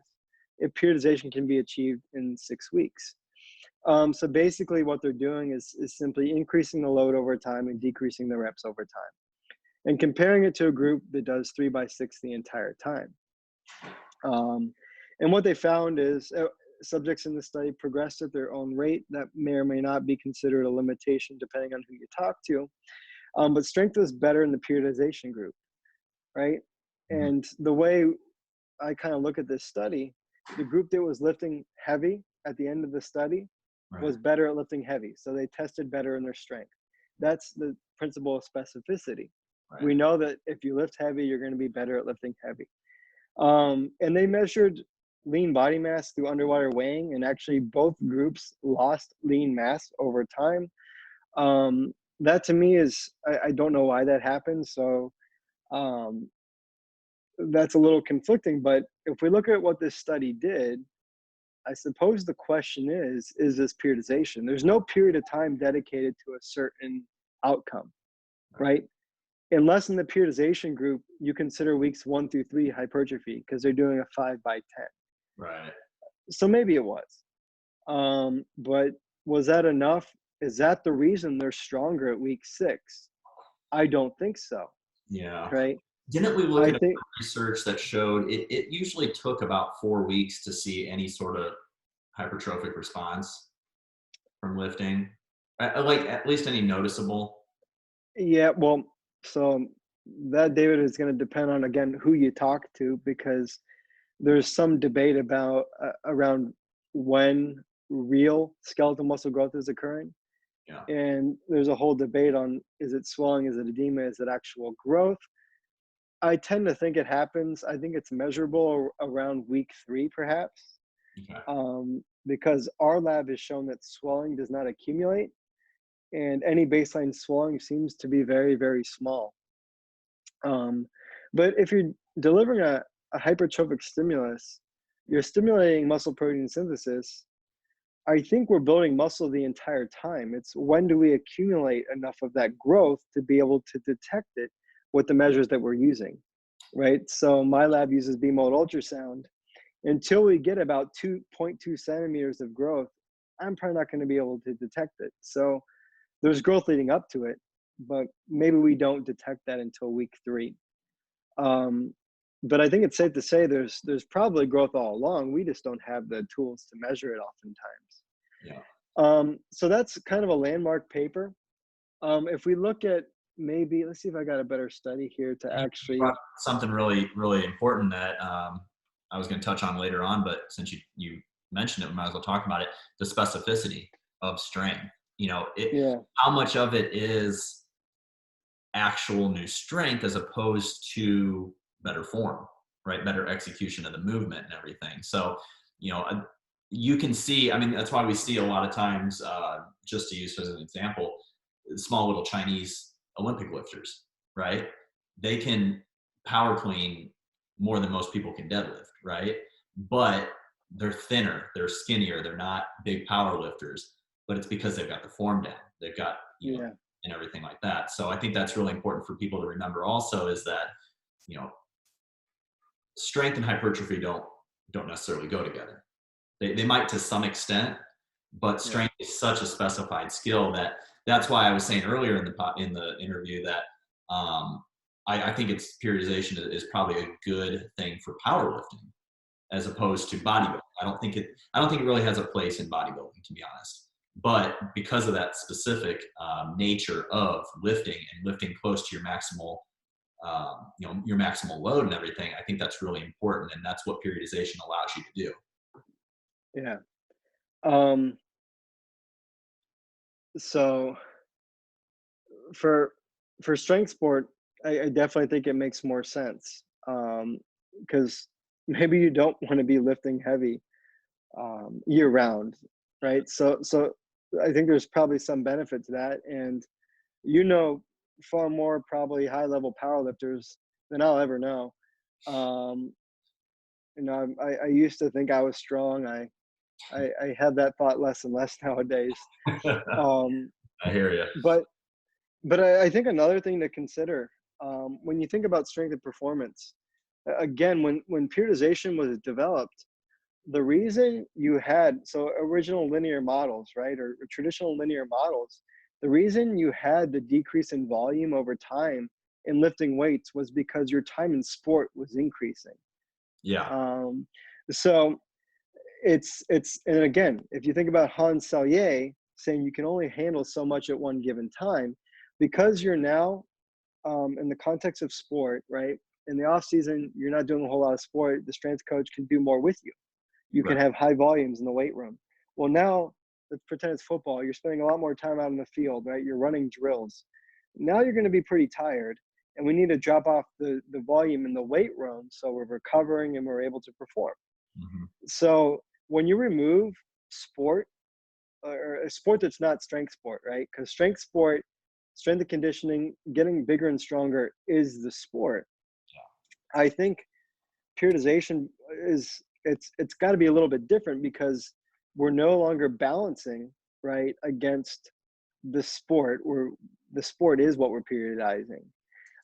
[SPEAKER 2] if periodization can be achieved in 6 weeks. So basically what they're doing is simply increasing the load over time and decreasing the reps over time, and comparing it to a group that does 3x6 the entire time. And what they found is subjects in the study progressed at their own rate. That may or may not be considered a limitation depending on who you talk to. But strength was better in the periodization group, right?
[SPEAKER 1] Mhm.
[SPEAKER 2] And the way I kind of look at this study, the group that was lifting heavy at the end of the study
[SPEAKER 1] Right.
[SPEAKER 2] was better at lifting heavy. So they tested better in their strength. That's the principle of specificity.
[SPEAKER 1] Right.
[SPEAKER 2] We know that if you lift heavy, you're going to be better at lifting heavy. And they measured lean body mass through underwater weighing, and actually both groups lost lean mass over time. That to me is, I don't know why that happened. So that's a little conflicting, but if we look at what this study did, I suppose the question is this periodization? There's no period of time dedicated to a certain outcome, right? Unless in the periodization group, you consider weeks 1 through 3 hypertrophy because they're doing a 5x10.
[SPEAKER 1] Right.
[SPEAKER 2] So maybe it was. But was that enough? Is that the reason they're stronger at week 6? I don't think so,
[SPEAKER 1] Yeah.
[SPEAKER 2] right?
[SPEAKER 1] Didn't we look
[SPEAKER 2] I
[SPEAKER 1] at
[SPEAKER 2] think,
[SPEAKER 1] research that showed it usually took about 4 weeks to see any sort of hypertrophic response from lifting? Like at least any noticeable?
[SPEAKER 2] yeah, well, so that, David, is going to depend on, again, who you talk to, because there's some debate about around when real skeletal muscle growth is occurring.
[SPEAKER 1] Yeah.
[SPEAKER 2] And there's a whole debate on, is it swelling, is it edema, is it actual growth? I tend to think it happens. I think it's measurable around week 3, perhaps,
[SPEAKER 1] Okay.
[SPEAKER 2] because our lab has shown that swelling does not accumulate, and any baseline swelling seems to be very, very small. But if you're delivering a hypertrophic stimulus, you're stimulating muscle protein synthesis. I think we're building muscle the entire time. It's when do we accumulate enough of that growth to be able to detect it with the measures that we're using, right? So my lab uses beam mode ultrasound. Until we get about 2.2 centimeters of growth, I'm probably not going to be able to detect it. So there's growth leading up to it, but maybe we don't detect that until week 3. But I think it's safe to say there's probably growth all along. We just don't have the tools to measure it oftentimes.
[SPEAKER 1] Yeah.
[SPEAKER 2] So that's kind of a landmark paper. If we look at, maybe, let's see if I got a better study here to
[SPEAKER 1] You
[SPEAKER 2] actually.
[SPEAKER 1] brought something really, really important that I was going to touch on later on, but since you mentioned it, we might as well talk about it. The specificity of strength.
[SPEAKER 2] Yeah,
[SPEAKER 1] How much of it is actual new strength as opposed to better form, right? Better execution of the movement and everything. So, you can see, I mean, that's why we see a lot of times, just to use as an example, small little Chinese Olympic lifters, right? They can power clean more than most people can deadlift, right? But they're thinner, they're skinnier, they're not big power lifters, but it's because they've got the form down. They've got,
[SPEAKER 2] yeah,
[SPEAKER 1] and everything like that. So I think that's really important for people to remember also, is that, you know, strength and hypertrophy don't necessarily go together. They might to some extent, but
[SPEAKER 2] yeah,
[SPEAKER 1] strength is such a specified skill that's why I was saying earlier in the interview that I think it's periodization is probably a good thing for powerlifting as opposed to bodybuilding. I don't think it really has a place in bodybuilding, to be honest. But because of that specific nature of lifting and lifting close to your maximal, your maximal load and everything, I think that's really important, and that's what periodization allows you to do.
[SPEAKER 2] yeah. Um, so for strength sport, I definitely think it makes more sense, because maybe you don't want to be lifting heavy year round, right? So I think there's probably some benefit to that, and far more probably high level powerlifters than I'll ever know. Um, I used to think I was strong. I have that thought less and less nowadays. Um,
[SPEAKER 1] I hear you.
[SPEAKER 2] but I think another thing to consider, when you think about strength and performance, again, when periodization was developed, the reason you had original linear models, right, or traditional linear models, the reason you had the decrease in volume over time in lifting weights was because your time in sport was increasing.
[SPEAKER 1] Yeah.
[SPEAKER 2] So and again, if you think about Hans Selye saying you can only handle so much at one given time, because you're now in the context of sport, right? In the off season, you're not doing a whole lot of sport. The strength coach can do more with you. You can
[SPEAKER 1] Right.
[SPEAKER 2] have high volumes in the weight room. Well, now let's pretend it's football. You're spending a lot more time out in the field, right? You're running drills. Now you're going to be pretty tired, and we need to drop off the volume in the weight room so we're recovering and we're able to perform.
[SPEAKER 1] Mm-hmm.
[SPEAKER 2] So when you remove sport, or a sport that's not strength sport, right? Because strength and conditioning, getting bigger and stronger is the sport. I think periodization it's got to be a little bit different because we're no longer balancing, right, against the sport, where the sport is what we're periodizing.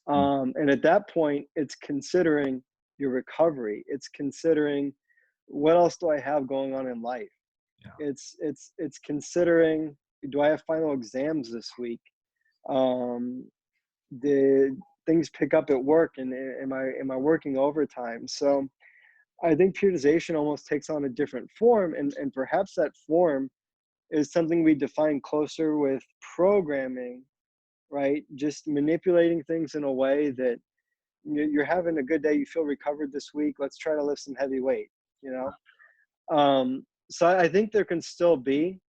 [SPEAKER 2] And at that point, it's considering your recovery. It's considering what else do I have going on in life.
[SPEAKER 1] Yeah.
[SPEAKER 2] It's considering, do I have final exams this week? Did things pick up at work, and am I working overtime? So I think periodization almost takes on a different form, and perhaps that form is something we define closer with programming, right? Just manipulating things in a way that you're having a good day, you feel recovered this week, let's try to lift some heavy weight, you know? So I think there can still be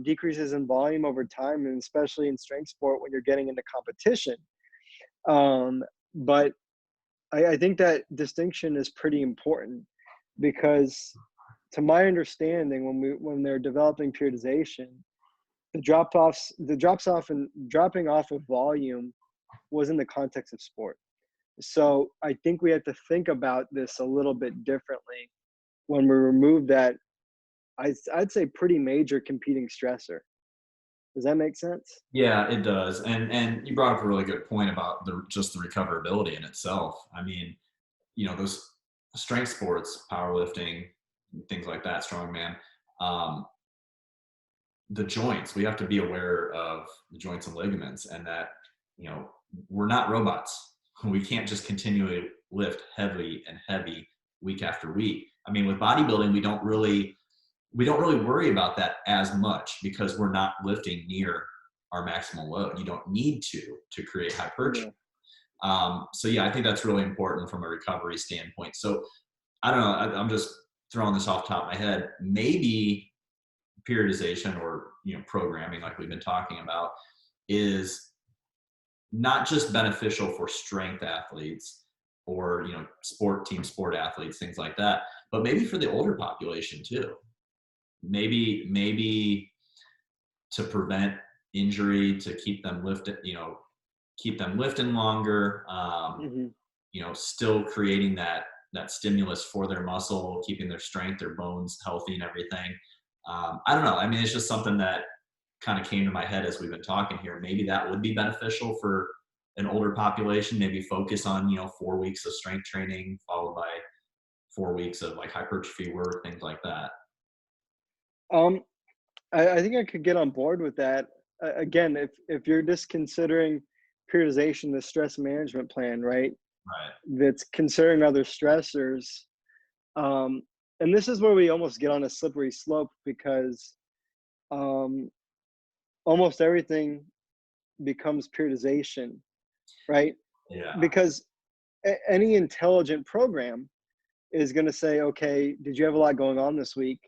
[SPEAKER 2] decreases in volume over time, and especially in strength sport when you're getting into competition. But I think that distinction is pretty important because, to my understanding, when they're developing periodization, the dropping off of volume was in the context of sport. So I think we have to think about this a little bit differently when we remove that, I'd say, pretty major competing stressor. Does that make sense?
[SPEAKER 1] Yeah, it does. And you brought up a really good point about just the recoverability in itself. I mean, those strength sports, powerlifting, things like that, strongman, um, the joints, we have to be aware of the joints and ligaments, and that, we're not robots. We can't just continually lift heavy and heavy week after week. I mean, with bodybuilding, we don't really worry about that as much because we're not lifting near our maximal load. You don't need to create hypertrophy. So yeah, I think that's really important from a recovery standpoint. So I don't know, I'm just throwing this off the top of my head. Maybe periodization or programming, like we've been talking about, is not just beneficial for strength athletes or team sport athletes, things like that, but maybe for the older population too. Maybe to prevent injury, to keep them lifting longer, still creating that stimulus for their muscle, keeping their strength, their bones healthy and everything. I don't know. I mean, it's just something that kind of came to my head as we've been talking here. Maybe that would be beneficial for an older population. Maybe focus on 4 weeks of strength training followed by 4 weeks of like hypertrophy work, things like that.
[SPEAKER 2] I think I could get on board with that. Again, if you're just considering periodization, the stress management plan, right?
[SPEAKER 1] Right.
[SPEAKER 2] That's considering other stressors. And this is where we almost get on a slippery slope because almost everything becomes periodization, right?
[SPEAKER 1] Yeah.
[SPEAKER 2] Because any intelligent program is going to say, okay, did you have a lot going on this week?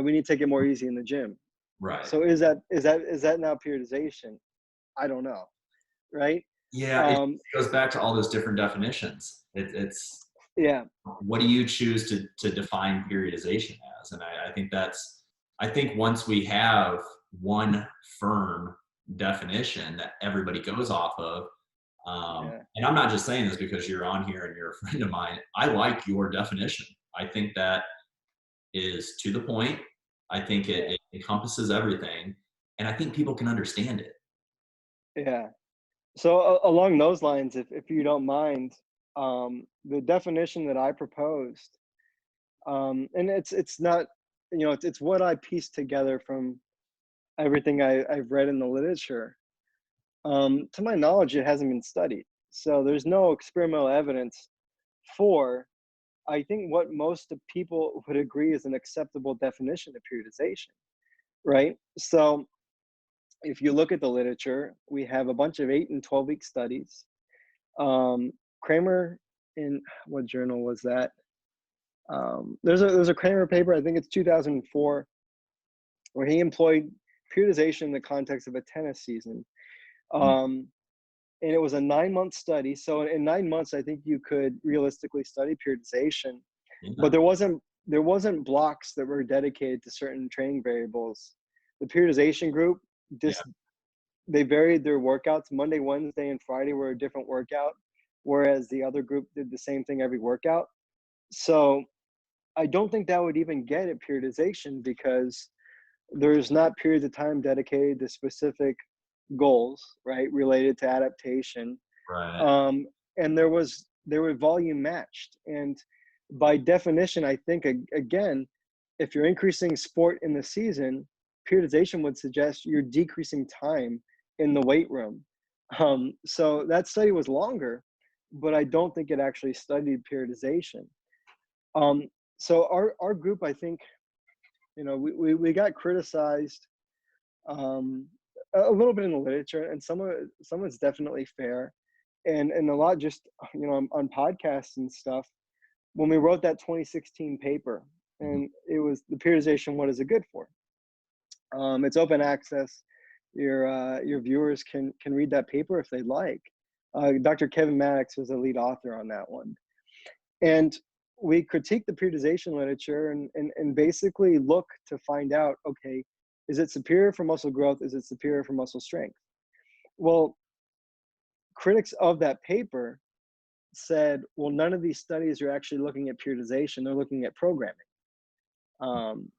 [SPEAKER 2] We need to take it more easy in the gym.
[SPEAKER 1] Right.
[SPEAKER 2] So is that now periodization? I don't know, right?
[SPEAKER 1] Yeah, it goes back to all those different definitions. It's what do you choose to define periodization as? And I think once we have one firm definition that everybody goes off of, and I'm not just saying this because you're on here and you're a friend of mine. I like your definition. I think that is to the point. I think it encompasses everything, and I think people can understand it.
[SPEAKER 2] Yeah. So along those lines, if you don't mind, the definition that I proposed, and it's not, it's what I pieced together from everything I've read in the literature. To my knowledge, it hasn't been studied. So there's no experimental evidence for, I think, what most of people would agree is an acceptable definition of periodization, right? So if you look at the literature, we have a bunch of 8 and 12-week studies. Kramer, in what journal was that? There's a Kramer paper, I think it's 2004, where he employed periodization in the context of a tennis season.
[SPEAKER 1] Mm,
[SPEAKER 2] Um, and it was a 9-month study. So in 9 months, I think you could realistically study periodization, but
[SPEAKER 1] yeah.
[SPEAKER 2] there wasn't blocks that were dedicated to certain training variables. The periodization group
[SPEAKER 1] Yeah.
[SPEAKER 2] just they varied their workouts. Monday, Wednesday, and Friday were a different workout, whereas the other group did the same thing every workout. So I don't think that would even get at periodization because there's not periods of time dedicated to specific goals, right, related to adaptation.
[SPEAKER 1] Right.
[SPEAKER 2] Um, and they were volume matched. And by definition, I think again, if you're increasing sport in the season, periodization would suggest you're decreasing time in the weight room. So that study was longer, but I don't think it actually studied periodization. Um, so our group, I think, we got criticized, um, a little bit in the literature, and some of it's definitely fair, and a lot just on podcasts and stuff. When we wrote that 2016 paper,
[SPEAKER 1] Mhm.
[SPEAKER 2] and it was the periodization. What is it good for? It's open access. Your viewers can read that paper if they'd like. Dr. Kevin Maddox was the lead author on that one, and we critique the periodization literature and basically look to find out, okay, is it superior for muscle growth? Is it superior for muscle strength? Well, critics of that paper said, well, none of these studies are actually looking at periodization, they're looking at programming. Um,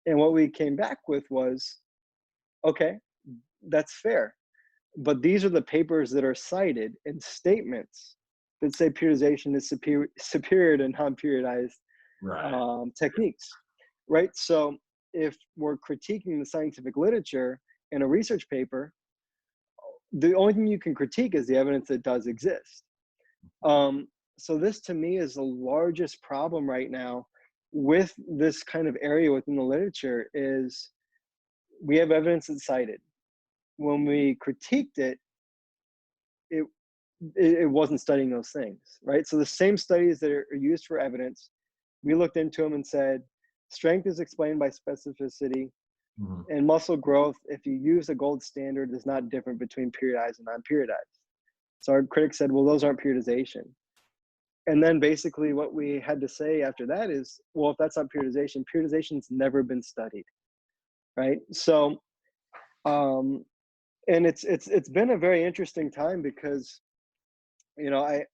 [SPEAKER 2] and what we came back with was, okay, that's fair. But these are the papers that are cited in statements that say periodization is superior to non-periodized
[SPEAKER 1] Right.
[SPEAKER 2] techniques, right? So if we're critiquing the scientific literature in a research paper, the only thing you can critique is the evidence that does exist. Um, so this to me is the largest problem right now with this kind of area within the literature is we have evidence that's cited. When we critiqued it, it it wasn't studying those things, right? So the same studies that are used for evidence, we looked into them and said, strength is explained by specificity,
[SPEAKER 1] Mhm.
[SPEAKER 2] and muscle growth, if you use a gold standard, is not different between periodized and non-periodized. So our critics said, well, those aren't periodization. And then basically what we had to say after that is, well, if that's not periodization, periodization's never been studied, right? So, um, and it's been a very interesting time because, I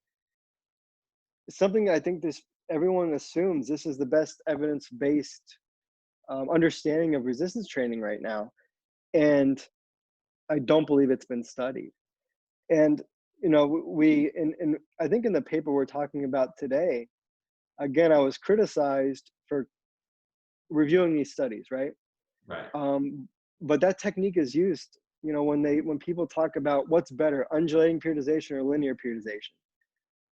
[SPEAKER 2] something I think this everyone assumes this is the best evidence-based understanding of resistance training right now, and I don't believe it's been studied. And we in I think in the paper we're talking about today, again, I was criticized for reviewing these studies, right?
[SPEAKER 1] Right.
[SPEAKER 2] Um, but that technique is used, when people talk about what's better, undulating periodization or linear periodization,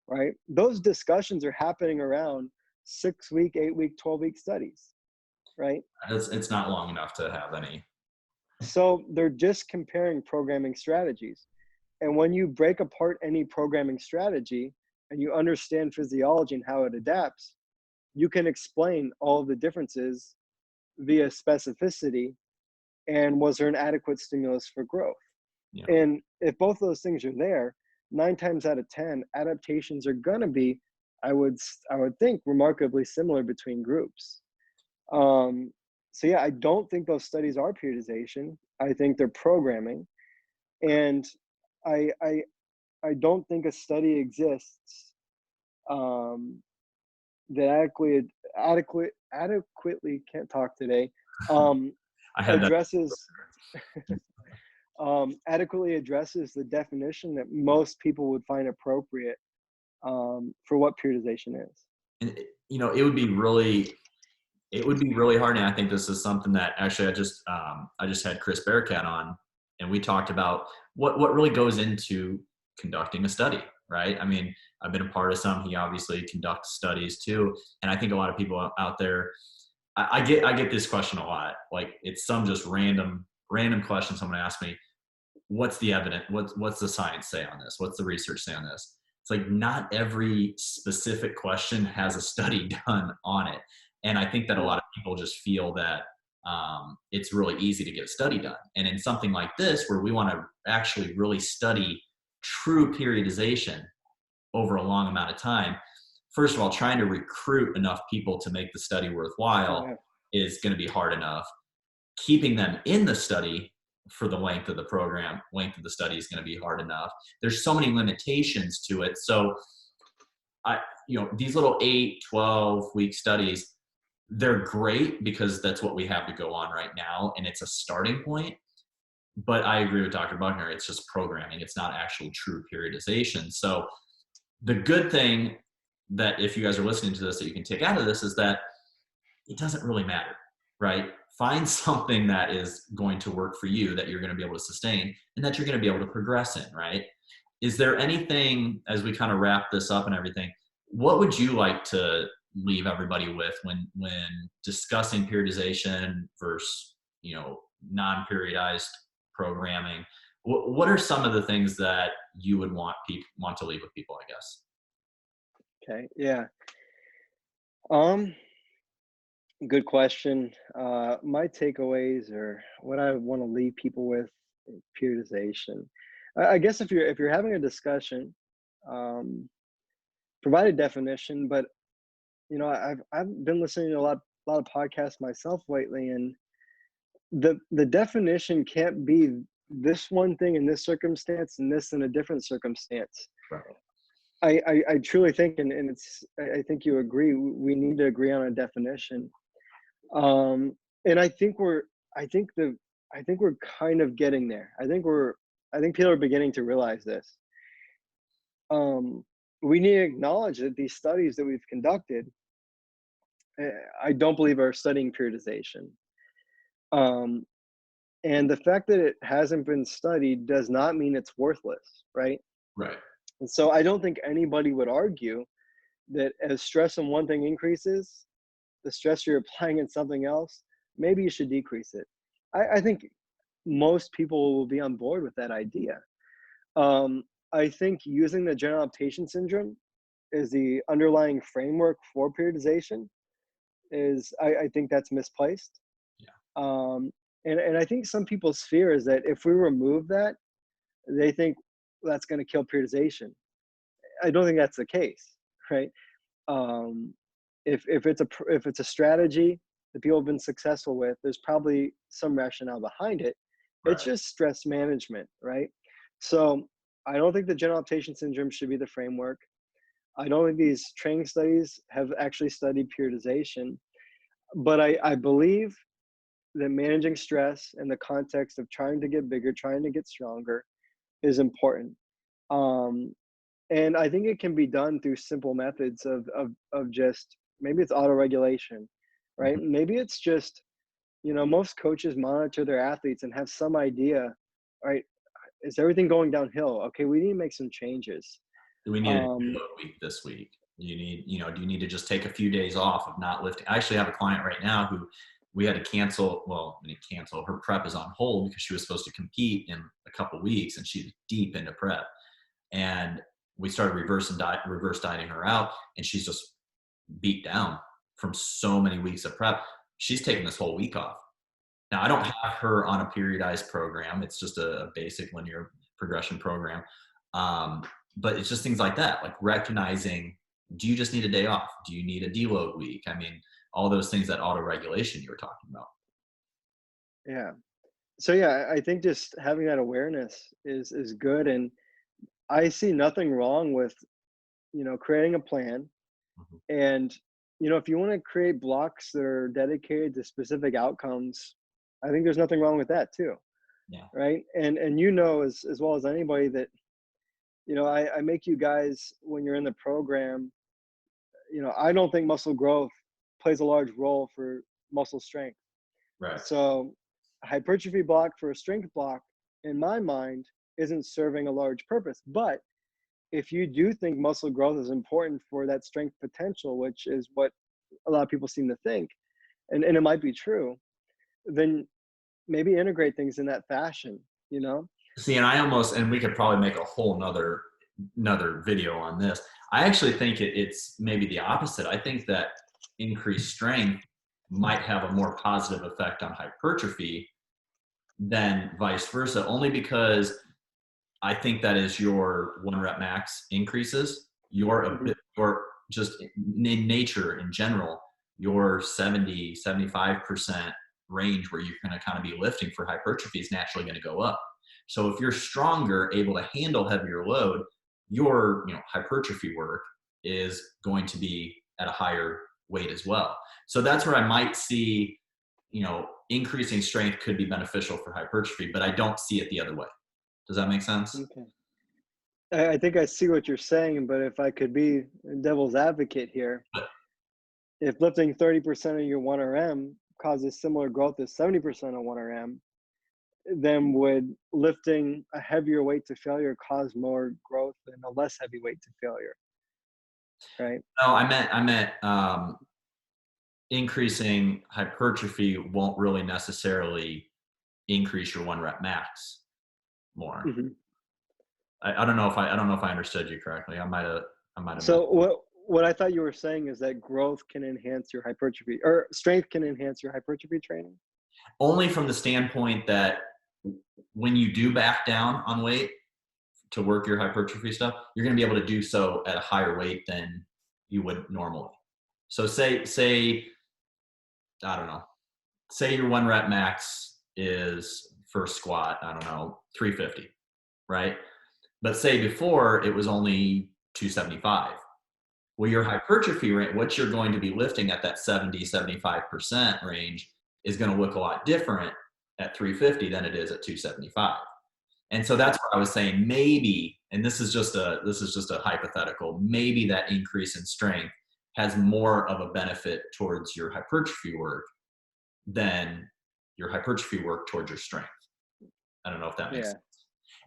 [SPEAKER 2] right? Those discussions are happening around 6-week, 8-week, 12-week studies, right?
[SPEAKER 1] It's not long enough to have any.
[SPEAKER 2] So they're just comparing programming strategies. And when you break apart any programming strategy and you understand physiology and how it adapts, you can explain all of the differences via specificity and was there an adequate stimulus for growth.
[SPEAKER 1] Yeah.
[SPEAKER 2] And if both of those things are there, 9 times out of 10, adaptations are going to be, I would think, remarkably similar between groups. Um, so yeah, I don't think those studies are periodization. I think they're programming, and I I don't think a study exists um, that adequately can't talk today, um,
[SPEAKER 1] I had that.
[SPEAKER 2] addresses adequately addresses the definition that most people would find appropriate for what periodization is.
[SPEAKER 1] And it would be really hard. And I think this is something that actually I just had Chris Bearcat on, and we talked about what really goes into conducting a study, right? I mean, I've been a part of some. He obviously conducts studies too, and I think a lot of people out there, I get this question a lot. Like, it's some just random question someone asked me. What's the evidence? What's the science say on this? What's the research say on this? It's like, not every specific question has a study done on it. And I think that a lot of people just feel that it's really easy to get a study done. And in something like this, where we want to actually really study true periodization over a long amount of time, first of all, trying to recruit enough people to make the study worthwhile is going to be hard enough. Keeping them in the study for the length of the program, length of the study, is going to be hard enough. There's so many limitations to it. So these little 8, 12-week studies, they're great because that's what we have to go on right now, and it's a starting point. But I agree with Dr. Buckner. It's just programming. It's not actual true periodization. So the good thing that, if you guys are listening to this, that you can take out of this is that it doesn't really matter, right? Find something that is going to work for you, that you're going to be able to sustain, and that you're going to be able to progress in, right? Is there anything, as we kind of wrap this up and everything, what would you like to leave everybody with when discussing periodization versus, non-periodized programming? What are some of the things that you would want to leave with people, I guess?
[SPEAKER 2] Okay. Yeah. Good question. My takeaways, or what I want to leave people with, is periodization. I guess if you're having a discussion, provide a definition. But I've been listening to a lot of podcasts myself lately, and the definition can't be this one thing in this circumstance and this in a different circumstance.
[SPEAKER 1] Right.
[SPEAKER 2] I truly think, and I think you agree, we need to agree on a definition. And I think we're kind of getting there. I think people are beginning to realize this. We need to acknowledge that these studies that we've conducted, I don't believe are studying periodization. And the fact that it hasn't been studied does not mean it's worthless, right?
[SPEAKER 1] Right.
[SPEAKER 2] And so I don't think anybody would argue that as stress on one thing increases, the stress you're applying in something else, maybe you should decrease it. I think most people will be on board with that idea. I think using the general adaptation syndrome as the underlying framework for periodization I think that's misplaced.
[SPEAKER 1] Yeah.
[SPEAKER 2] And I think some people's fear is that if we remove that, they think that's going to kill periodization. I don't think that's the case, right? If it's a strategy that people have been successful with, there's probably some rationale behind it.
[SPEAKER 1] Right.
[SPEAKER 2] It's just stress management, right? So I don't think the general adaptation syndrome should be the framework. I don't think these training studies have actually studied periodization, but I believe that managing stress in the context of trying to get bigger, trying to get stronger, is important. And I think it can be done through simple methods of just, maybe it's auto-regulation, right?
[SPEAKER 1] Mm-hmm.
[SPEAKER 2] Maybe it's just, most coaches monitor their athletes and have some idea, right? Is everything going downhill? Okay, we need to make some changes.
[SPEAKER 1] Do we need a week this week? Do you need to just take a few days off of not lifting? I actually have a client right now who we had to cancel. Well, her prep is on hold because she was supposed to compete in a couple weeks, and she's deep into prep. And we started reverse dieting her out, and she's just beat down from so many weeks of prep. She's taking this whole week off. Now, I don't have her on a periodized program. It's just a basic linear progression program. But it's just things like that, like recognizing, do you just need a day off? Do you need a deload week? I mean, all those things, that auto-regulation you were talking about.
[SPEAKER 2] Yeah. So yeah, I think just having that awareness is good. And I see nothing wrong with, creating a plan.
[SPEAKER 1] Mm-hmm.
[SPEAKER 2] And, if you want to create blocks that are dedicated to specific outcomes, I think there's nothing wrong with that too.
[SPEAKER 1] Yeah.
[SPEAKER 2] right? And you know as well as anybody that, I make you guys, when you're in the program, I don't think muscle growth plays a large role for muscle strength.
[SPEAKER 1] Right.
[SPEAKER 2] So a hypertrophy block for a strength block, in my mind, isn't serving a large purpose. But if you do think muscle growth is important for that strength potential, which is what a lot of people seem to think, and it might be true, then maybe integrate things in that fashion,
[SPEAKER 1] See, and we could probably make a whole another video on this. I actually think it's maybe the opposite. I think that increased strength might have a more positive effect on hypertrophy than vice versa, only because I think that is your 1 rep max increases, your just in nature in general, your 70-75% range where you're going to kind of be lifting for hypertrophy is naturally going to go up. So if you're stronger, able to handle heavier load, your hypertrophy work is going to be at a higher weight as well. So that's where I might see, increasing strength could be beneficial for hypertrophy, but I don't see it the other way. Does that make sense?
[SPEAKER 2] Okay. I think I see what you're saying, but if I could be devil's advocate here, if lifting 30% of your 1RM causes similar growth as 70% of 1RM, then would lifting a heavier weight to failure cause more growth than a less heavy weight to failure? Right?
[SPEAKER 1] No, I meant increasing hypertrophy won't really necessarily increase your 1 rep max more.
[SPEAKER 2] Mm-hmm.
[SPEAKER 1] I don't know if I understood you correctly. I might have
[SPEAKER 2] So what I thought you were saying is that growth can enhance your hypertrophy, or strength can enhance your hypertrophy training?
[SPEAKER 1] only from the standpoint that when you do back down on weight to work your hypertrophy stuff, you're going to be able to do so at a higher weight than you would normally. So say I don't know, say your 1 rep max is for squat, I don't know, 350, right? But say before it was only 275. Well, your hypertrophy rate, what you're going to be lifting at that 70-75% range is going to look a lot different at 350 than it is at 275. And so that's what I was saying. Maybe, and this is just a hypothetical, maybe that increase in strength has more of a benefit towards your hypertrophy work than your hypertrophy work towards your strength. I don't know if that makes sense.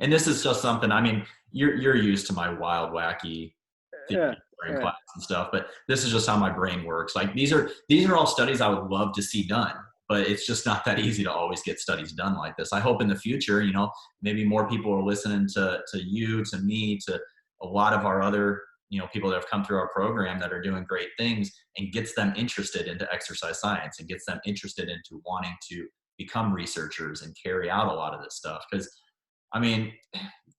[SPEAKER 1] And this is just something, I mean, you're used to my wild, wacky brain class and stuff, but this is just how my brain works. Like these are all studies I would love to see done, but it's just not that easy to always get studies done like this. I hope in the future, maybe more people are listening to you, to me, to a lot of our other, people that have come through our program that are doing great things, and gets them interested into exercise science and gets them interested into wanting to become researchers and carry out a lot of this stuff. Because I mean,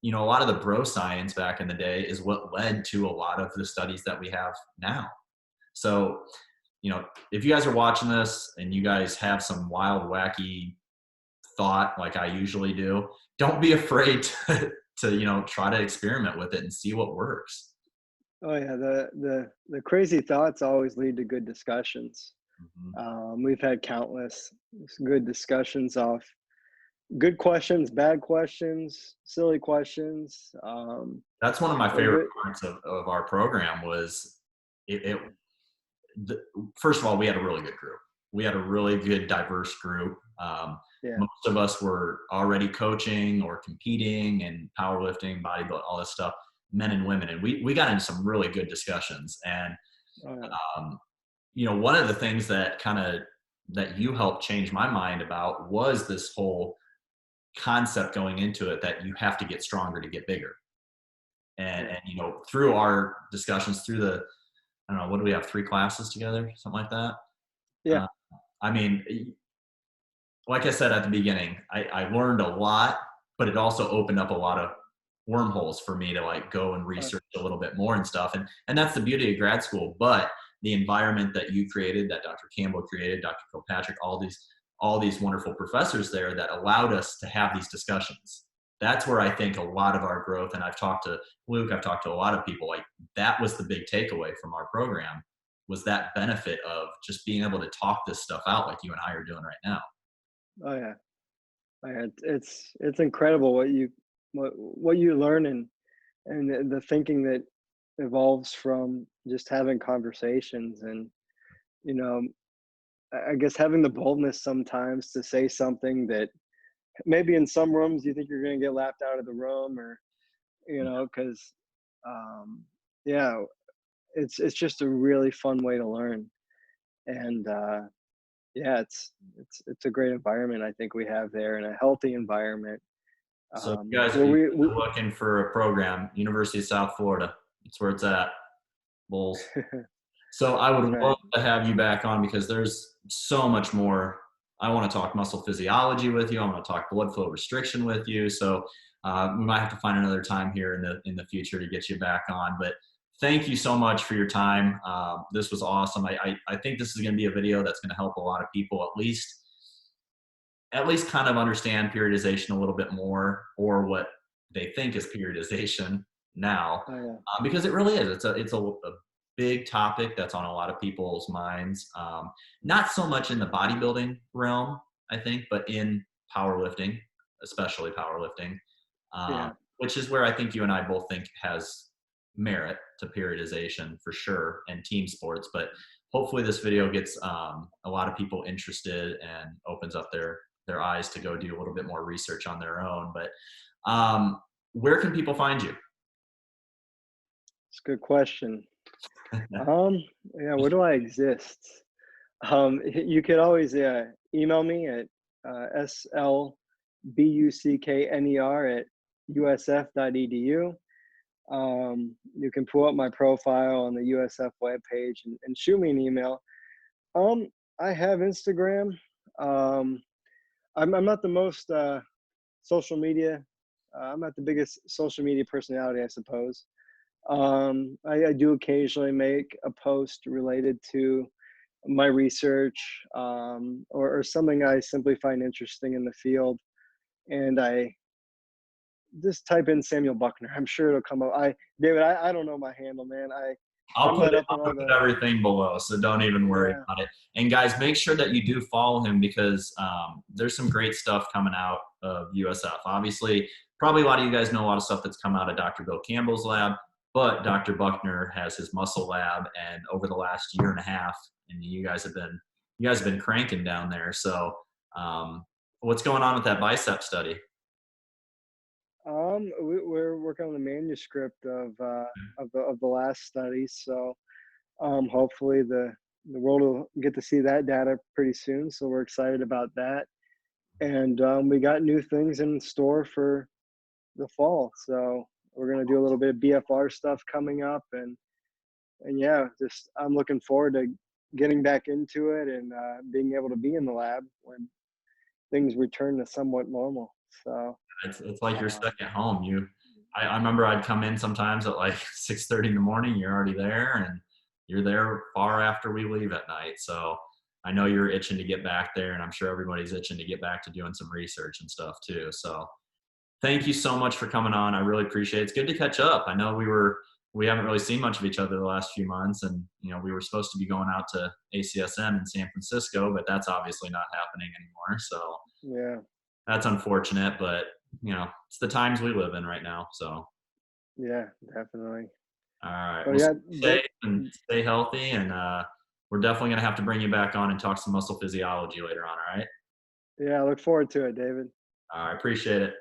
[SPEAKER 1] a lot of the bro science back in the day is what led to a lot of the studies that we have now. So, if you guys are watching this and you guys have some wild, wacky thought like I usually do, don't be afraid to try to experiment with it and see what works.
[SPEAKER 2] Oh yeah, the crazy thoughts always lead to good discussions.
[SPEAKER 1] Mm-hmm.
[SPEAKER 2] We've had countless good discussions off good questions, bad questions, silly questions.
[SPEAKER 1] That's one of my favorite parts of our program was first of all, we had a really good group. We had a really good, diverse group. Most of us were already coaching or competing in powerlifting, bodybuilding, all this stuff, men and women. And we got into some really good discussions. And, one of the things that that you helped change my mind about was this whole concept going into it that you have to get stronger to get bigger. And through our discussions, through the, I don't know, what do we have, 3 classes together, something like that?
[SPEAKER 2] Yeah.
[SPEAKER 1] I mean, like I said at the beginning, I learned a lot, but it also opened up a lot of wormholes for me to go and research a little bit more and stuff. And that's the beauty of grad school. But the environment that you created, that Dr. Campbell created, Dr. Kilpatrick, all these wonderful professors there that allowed us to have these discussions. That's where I think a lot of our growth, and I've talked to Luke, I've talked to a lot of people, that was the big takeaway from our program, was that benefit of just being able to talk this stuff out like you and I are doing right now.
[SPEAKER 2] Oh yeah. It's incredible what you learn, and the thinking that evolves from just having conversations, and you know I guess having the boldness sometimes to say something that maybe in some rooms you think you're going to get laughed out of the room, or because um yeah, it's just a really fun way to learn. And yeah, it's a great environment I think we have there, and a healthy environment.
[SPEAKER 1] So if you guys, if
[SPEAKER 2] Where
[SPEAKER 1] you guys
[SPEAKER 2] we
[SPEAKER 1] are looking for a program, University of South Florida, that's where it's at, Bulls. So I would
[SPEAKER 2] right.
[SPEAKER 1] love to have you back on because there's so much more. I want to talk muscle physiology with you. I want to talk blood flow restriction with you. So we might have to find another time here in the future to get you back on. But thank you so much for your time. This was awesome. I think this is going to be a video that's going to help a lot of people at least kind of understand periodization a little bit more, or what they think is periodization now,
[SPEAKER 2] Oh yeah.
[SPEAKER 1] because it really is. It's a big topic that's on a lot of people's minds. Not so much in the bodybuilding realm, I think, but in powerlifting, especially powerlifting,
[SPEAKER 2] Yeah.
[SPEAKER 1] which is where I think you and I both think has merit to periodization for sure, and team sports. But hopefully this video gets a lot of people interested and opens up their eyes to go do a little bit more research on their own. But where can people find you?
[SPEAKER 2] It's a good question. Yeah, where do I exist? You could always email me at slbuckner@usf.edu. You can pull up my profile on the USF webpage, and shoot me an email. I have Instagram. Um, I'm not the most social media. I'm not the biggest social media personality, I suppose. I do occasionally make a post related to my research, or something I simply find interesting in the field, and I just type in Samuel Buckner. I'm sure it'll come up. David, I don't know my handle, man.
[SPEAKER 1] I'll
[SPEAKER 2] I'm
[SPEAKER 1] put
[SPEAKER 2] not
[SPEAKER 1] it.
[SPEAKER 2] up
[SPEAKER 1] I'll
[SPEAKER 2] on all
[SPEAKER 1] put
[SPEAKER 2] the.
[SPEAKER 1] everything below, so don't even worry
[SPEAKER 2] Yeah.
[SPEAKER 1] about it. And guys, make sure that you do follow him because there's some great stuff coming out of USF. Obviously, probably a lot of you guys know a lot of stuff that's come out of Dr. Bill Campbell's lab, but Dr. Buckner has his muscle lab, and over the last year and a half, and you guys have been cranking down there. So, what's going on with that bicep study?
[SPEAKER 2] We're working on the manuscript of the last study, so hopefully the world will get to see that data pretty soon. So we're excited about that, and we got new things in store for the fall. So we're gonna do a little bit of BFR stuff coming up, and yeah, just I'm looking forward to getting back into it, and being able to be in the lab when things return to somewhat normal. So
[SPEAKER 1] It's like you're
[SPEAKER 2] um,
[SPEAKER 1] stuck at home. I remember I'd come in sometimes at like 6:30 in the morning. You're already there, and you're there far after we leave at night. So I know you're itching to get back there, and I'm sure everybody's itching to get back to doing some research and stuff too. So thank you so much for coming on. I really appreciate it. It's good to catch up. I know we haven't really seen much of each other the last few months, and we were supposed to be going out to ACSM in San Francisco, but that's obviously not happening anymore. So
[SPEAKER 2] yeah,
[SPEAKER 1] that's unfortunate, but it's the times we live in right now. So,
[SPEAKER 2] yeah, definitely.
[SPEAKER 1] all right.
[SPEAKER 2] But
[SPEAKER 1] Well,
[SPEAKER 2] yeah,
[SPEAKER 1] stay safe and stay healthy. And we're definitely going to have to bring you back on and talk some muscle physiology later on. All right.
[SPEAKER 2] yeah, I look forward to it, David.
[SPEAKER 1] All right. Appreciate it.